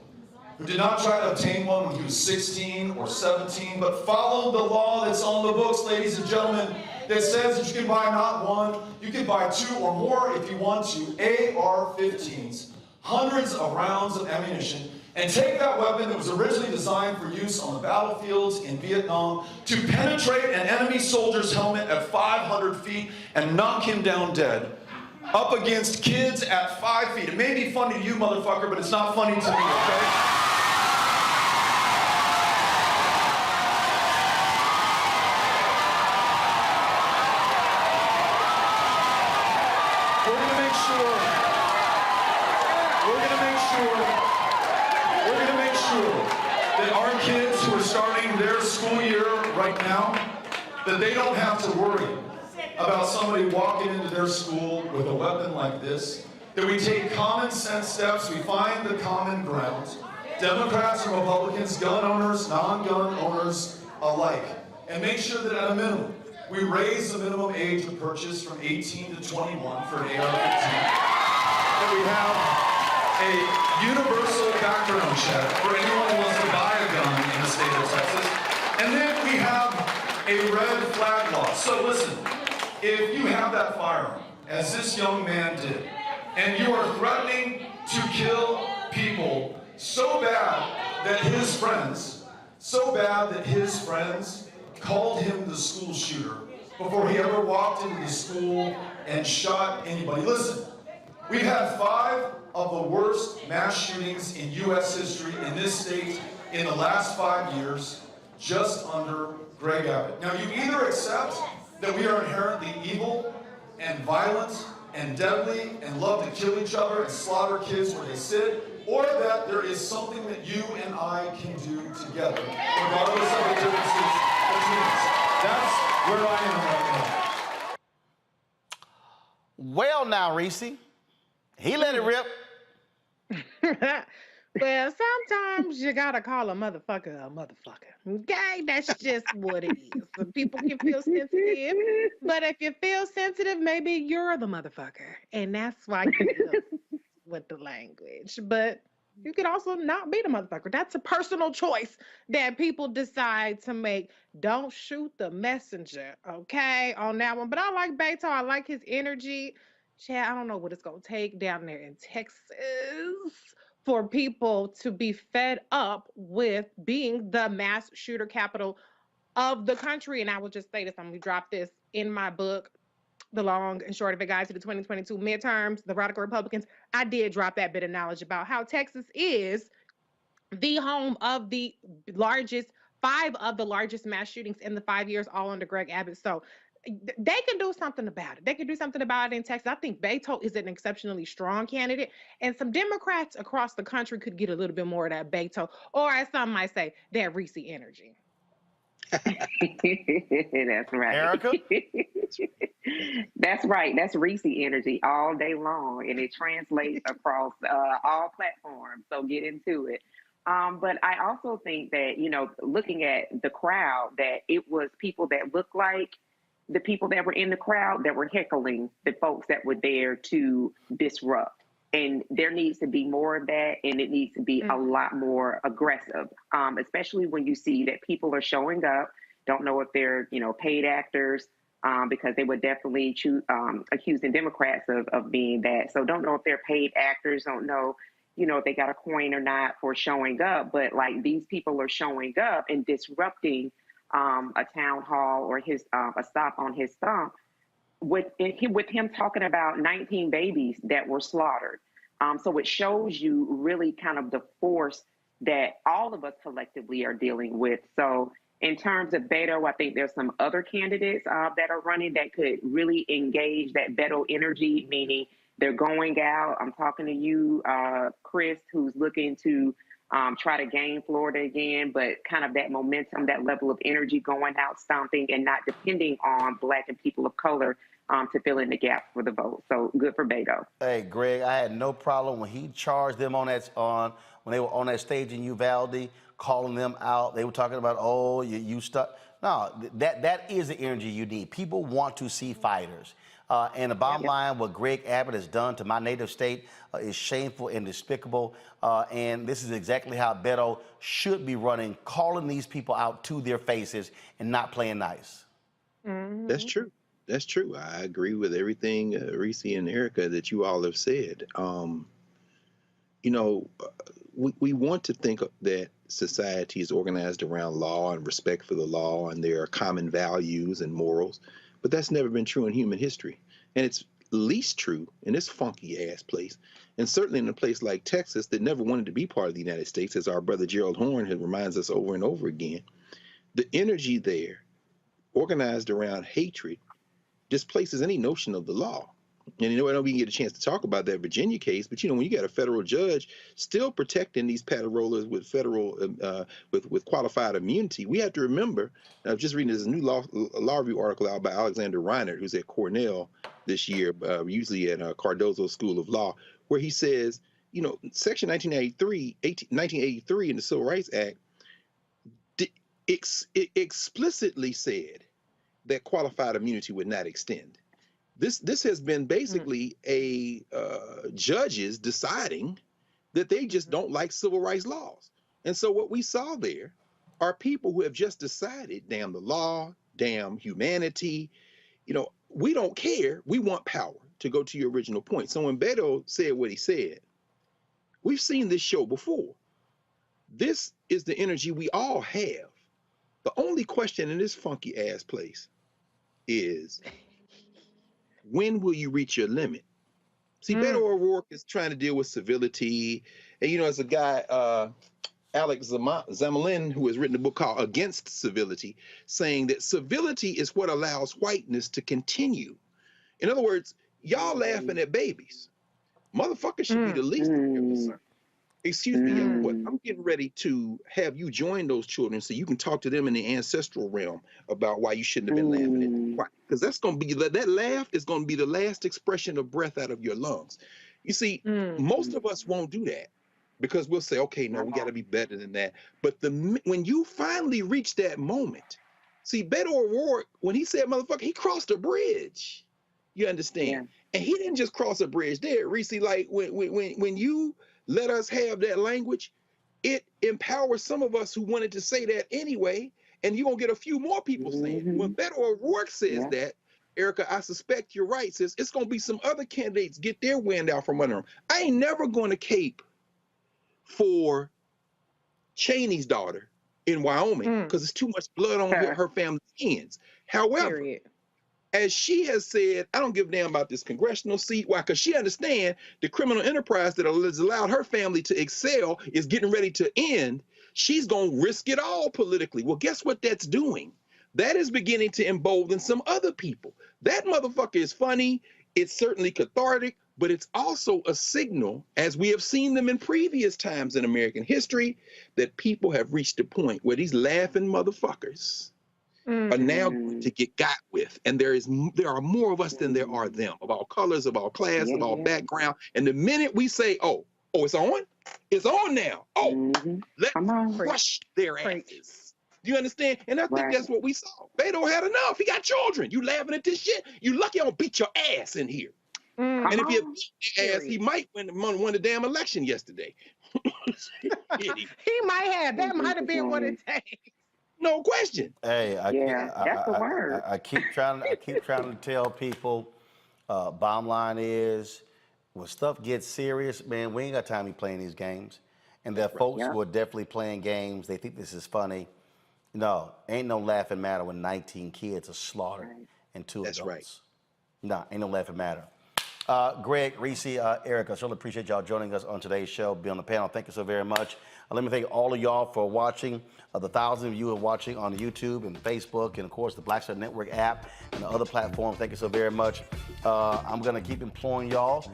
who did not try to obtain one when he was 16 or 17, but followed the law that's on the books, ladies and gentlemen, that says that you can buy not one, you can buy 2 or more if you want to, AR-15s, hundreds of rounds of ammunition, and take that weapon that was originally designed for use on the battlefields in Vietnam to penetrate an enemy soldier's helmet at 500 feet and knock him down dead, up against kids at 5 feet. It may be funny to you, motherfucker, but it's not funny to me, okay? That our kids who are starting their school year right now, that they don't have to worry about somebody walking into their school with a weapon like this, that we take common sense steps, we find the common ground, Democrats and Republicans, gun owners, non-gun owners alike, and make sure that at a minimum, we raise the minimum age of purchase from 18 to 21 for an AR-15, that we have a universal background check for anyone who wants to buy a gun in the state of Texas. And then we have a red flag law. So listen, if you have that firearm, as this young man did, and you are threatening to kill people so bad that his friends called him the school shooter before he ever walked into the school and shot anybody. Listen, we've had 5 of the worst mass shootings in U.S. history in this state in the last 5 years, just under Greg Abbott. Now, you either accept that we are inherently evil and violent and deadly and love to kill each other and slaughter kids where they sit, or that there is something that you and I can do together, regardless of the differences between us. That's where I am right now. Well, now, Reese, he let it rip. Well, sometimes you gotta call a motherfucker, okay? That's just what it is. Some people can feel sensitive, but if you feel sensitive, maybe you're the motherfucker, and that's why you deal with the language. But you could also not be the motherfucker. That's a personal choice that people decide to make. Don't shoot the messenger, okay, on that one. But I like Beto. I like his energy. Chad, I don't know what it's going to take down there in Texas for people to be fed up with being the mass shooter capital of the country. And I will just say this, I'm going to drop this in my book, The Long and Short of It Guide to the 2022 Midterms, The Radical Republicans. I did drop that bit of knowledge about how Texas is the home of the largest 5 of the largest mass shootings in the 5 years, all under Greg Abbott. So they can do something about it. They can do something about it in Texas. I think Beto is an exceptionally strong candidate, and some Democrats across the country could get a little bit more of that Beto, or as some might say, that Reese energy. That's right. Erica? That's right. That's Reese energy all day long, and it translates across all platforms. So get into it. But I also think that, you know, looking at the crowd, that it was people that looked like the people that were in the crowd that were heckling the folks that were there to disrupt. And there needs to be more of that, and it needs to be a lot more aggressive, especially when you see that people are showing up, don't know if they're, you know, paid actors, because they were definitely accusing Democrats of being that. So don't know if they're paid actors, don't know, you know, if they got a coin or not for showing up. But like, these people are showing up and disrupting a town hall or a stop on his stump with him talking about 19 babies that were slaughtered. So it shows you really kind of the force that all of us collectively are dealing with. So in terms of Beto, I think there's some other candidates that are running that could really engage that Beto energy, meaning they're going out. I'm talking to you, Chris, who's looking to try to gain Florida again, but kind of that momentum, that level of energy, going out, stomping, and not depending on Black and people of color to fill in the gap for the vote. So good for Beto. Hey, Greg, I had no problem when he charged them when they were on that stage in Uvalde, calling them out. They were talking about, oh, you stuck. No, that is the energy you need. People want to see fighters. And the bottom line, what Greg Abbott has done to my native state is shameful and despicable. And this is exactly how Beto should be running, calling these people out to their faces and not playing nice. Mm-hmm. That's true. That's true. I agree with everything Reese and Erica that you all have said. You know, we want to think that society is organized around law and respect for the law, and there are common values and morals, but that's never been true in human history. And it's least true in this funky ass place, and certainly in a place like Texas that never wanted to be part of the United States, as our brother Gerald Horn reminds us over and over again. The energy there, organized around hatred, displaces any notion of the law. And you know, I know we can get a chance to talk about that Virginia case, but you know, when you got a federal judge still protecting these paddle rollers with federal with qualified immunity, we have to remember. I was just reading this new law review article out by Alexander Reinert, who's at Cornell this year, usually at Cardozo School of Law, where he says, you know, Section 1983 in the Civil Rights Act it explicitly said that qualified immunity would not extend. This has been basically a judges deciding that they just don't like civil rights laws. And so what we saw there are people who have just decided, damn the law, damn humanity, you know, we don't care, we want power, to go to your original point. So when Beto said what he said, we've seen this show before. This is the energy we all have. The only question in this funky ass place is, when will you reach your limit? See, Beto O'Rourke is trying to deal with civility. And, you know, as a guy, Alex Zamalin, who has written a book called Against Civility, saying that civility is what allows whiteness to continue. In other words, y'all laughing at babies. Motherfuckers should be the least of your concern. Excuse me, young boy, I'm getting ready to have you join those children so you can talk to them in the ancestral realm about why you shouldn't have been laughing at them. Why? Because that's going to be, that laugh is going to be the last expression of breath out of your lungs. You see, most of us won't do that because we'll say, okay, no, we got to be better than that. But when you finally reach that moment, see, Beto O'Rourke, when he said motherfucker, he crossed a bridge. You understand? Yeah. And he didn't just cross a bridge there, Reese. Like when you let us have that language, it empowers some of us who wanted to say that anyway, and you're going to get a few more people saying it. When Beto O'Rourke says that, Erica, I suspect you're right, sis, it's going to be some other candidates get their wind out from under them. I ain't never going to cape for Cheney's daughter in Wyoming because it's too much blood on her family's hands. However, as she has said, I don't give a damn about this congressional seat. Why? Because she understands the criminal enterprise that has allowed her family to excel is getting ready to end. She's going to risk it all politically. Well, guess what that's doing? That is beginning to embolden some other people. That motherfucker is funny. It's certainly cathartic, but it's also a signal, as we have seen them in previous times in American history, that people have reached a point where these laughing motherfuckers are now going to get got with. And there are more of us than there are them, of all colors, of all class, of all background. And the minute we say, oh, it's on? It's on now. Oh, let's crush their asses. Do you understand? And I think that's what we saw. Beto had enough. He got children. You laughing at this shit? You lucky I don't beat your ass in here. And if he had beat your ass, he might won the damn election yesterday. He might have. That might have been what it takes. No question. Hey, I keep trying to tell people, bottom line is, when stuff gets serious, man, we ain't got time to be playing these games. And there are folks who are definitely playing games. They think this is funny. No, ain't no laughing matter when 19 kids are slaughtered and 2 adults. That's right. No, ain't no laughing matter. Greg, Reese, Eric, I certainly appreciate y'all joining us on today's show, be on the panel. Thank you so very much. Let me thank all of y'all for watching, the thousands of you who are watching on YouTube and Facebook and, of course, the Black Star Network app and the other platforms. Thank you so very much. I'm going to keep imploring y'all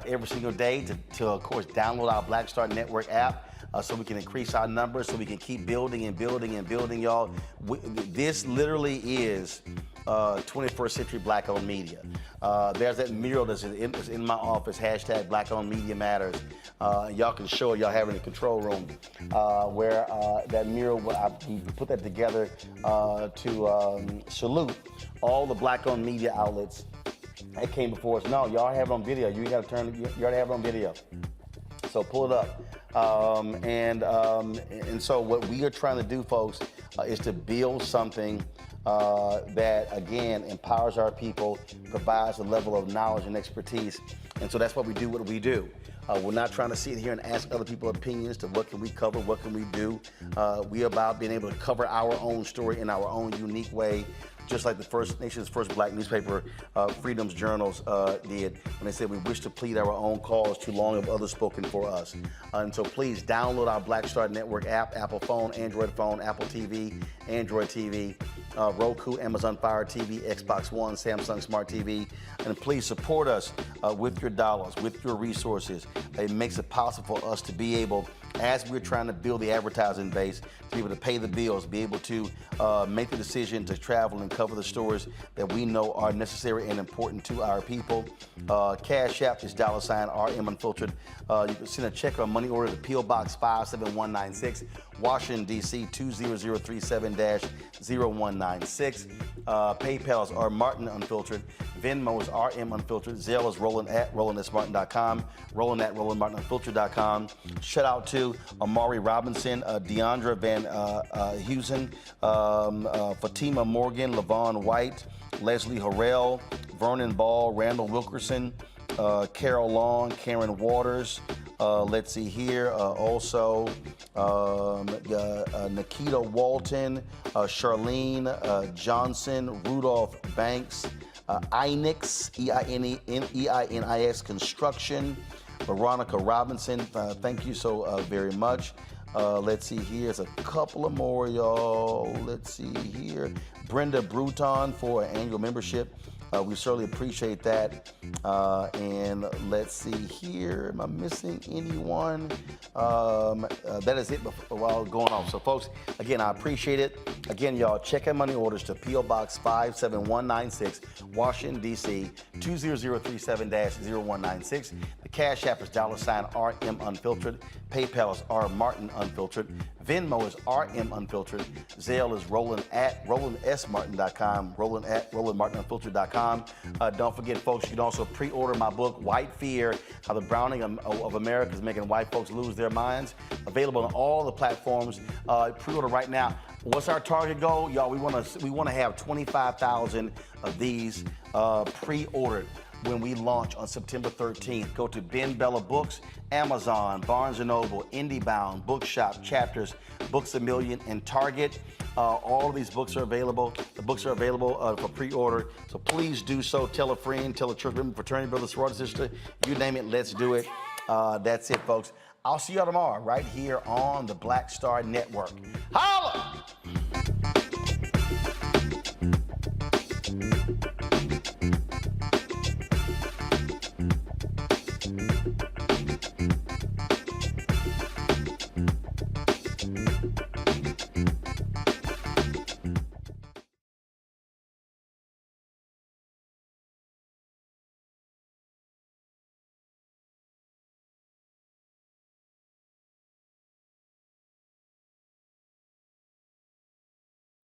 every single day to, of course, download our Black Star Network app. So we can increase our numbers, so we can keep building and building and building, y'all. This literally is 21st century Black-owned media. There's that mural that's in my office, hashtag Black-owned media matters. Y'all can show it, y'all have it in the control room, where that mural, I put that together to salute all the Black-owned media outlets that came before us. No, y'all have it on video. You already have it on video. So pull it up. And so what we are trying to do, folks, is to build something that, again, empowers our people, provides a level of knowledge and expertise. And so that's why we do what we do. We're not trying to sit here and ask other people opinions to what can we cover, what can we do. We're about being able to cover our own story in our own unique way, just like the nation's first Black newspaper, Freedom's Journals, did when they said we wish to plead our own cause, too long have others spoken for us. And so please download our Black Star Network app, Apple phone, Android phone, Apple TV, Android TV, Roku, Amazon Fire TV, Xbox One, Samsung Smart TV. And please support us with your dollars, with your resources. It makes it possible for us to be able, as we're trying to build the advertising base, to be able to pay the bills, be able to make the decision to travel and cover the stories that we know are necessary and important to our people. Cash App is $RM Unfiltered. You can send a check or money order to P.O. Box 57196, Washington, D.C. 20037-0196. PayPal is R Martin Unfiltered. Venmo is RM Unfiltered. Zelle is Roland at RolandSMartin.com. Roland at RolandMartinUnfiltered.com. Shout out to Amari Robinson, Deandra Van Heusen, Fatima Morgan, Lavon White, Leslie Harrell, Vernon Ball, Randall Wilkerson, Carol Long, Karen Waters. Let's see here. Also, Nikita Walton, Charlene Johnson, Rudolph Banks, Einix, E-I-N-E-N-E-I-N-I-X Construction, Veronica Robinson. Thank you so very much. Let's see here. There's a couple of more, y'all. Let's see here. Brenda Bruton for an annual membership. We certainly appreciate that. And let's see here. Am I missing anyone? That is it while going off. So, folks, again, I appreciate it. Again, y'all, check out money orders to P.O. Box 57196, Washington, D.C. 20037-0196. The Cash App is $RM Unfiltered. PayPal is R Martin Unfiltered. Venmo is RM Unfiltered. Zelle is Roland at RolandSMartin.com. Roland at RolandMartinUnfiltered.com. Don't forget, folks, you can also pre-order my book, White Fear, How the Browning of America is Making White Folks Lose Their Minds. Available on all the platforms. Pre-order right now. What's our target goal? Y'all, we want to have 25,000 of these pre-ordered when we launch on September 13th. Go to Ben Bella Books, Amazon, Barnes & Noble, IndieBound, Bookshop, Chapters, Books A Million, and Target. All of these books are available. The books are available for pre-order. So please do so. Tell a friend, tell a church member, fraternity brother, sorority sister, you name it, let's do it. That's it, folks. I'll see y'all tomorrow right here on the Black Star Network. Holla!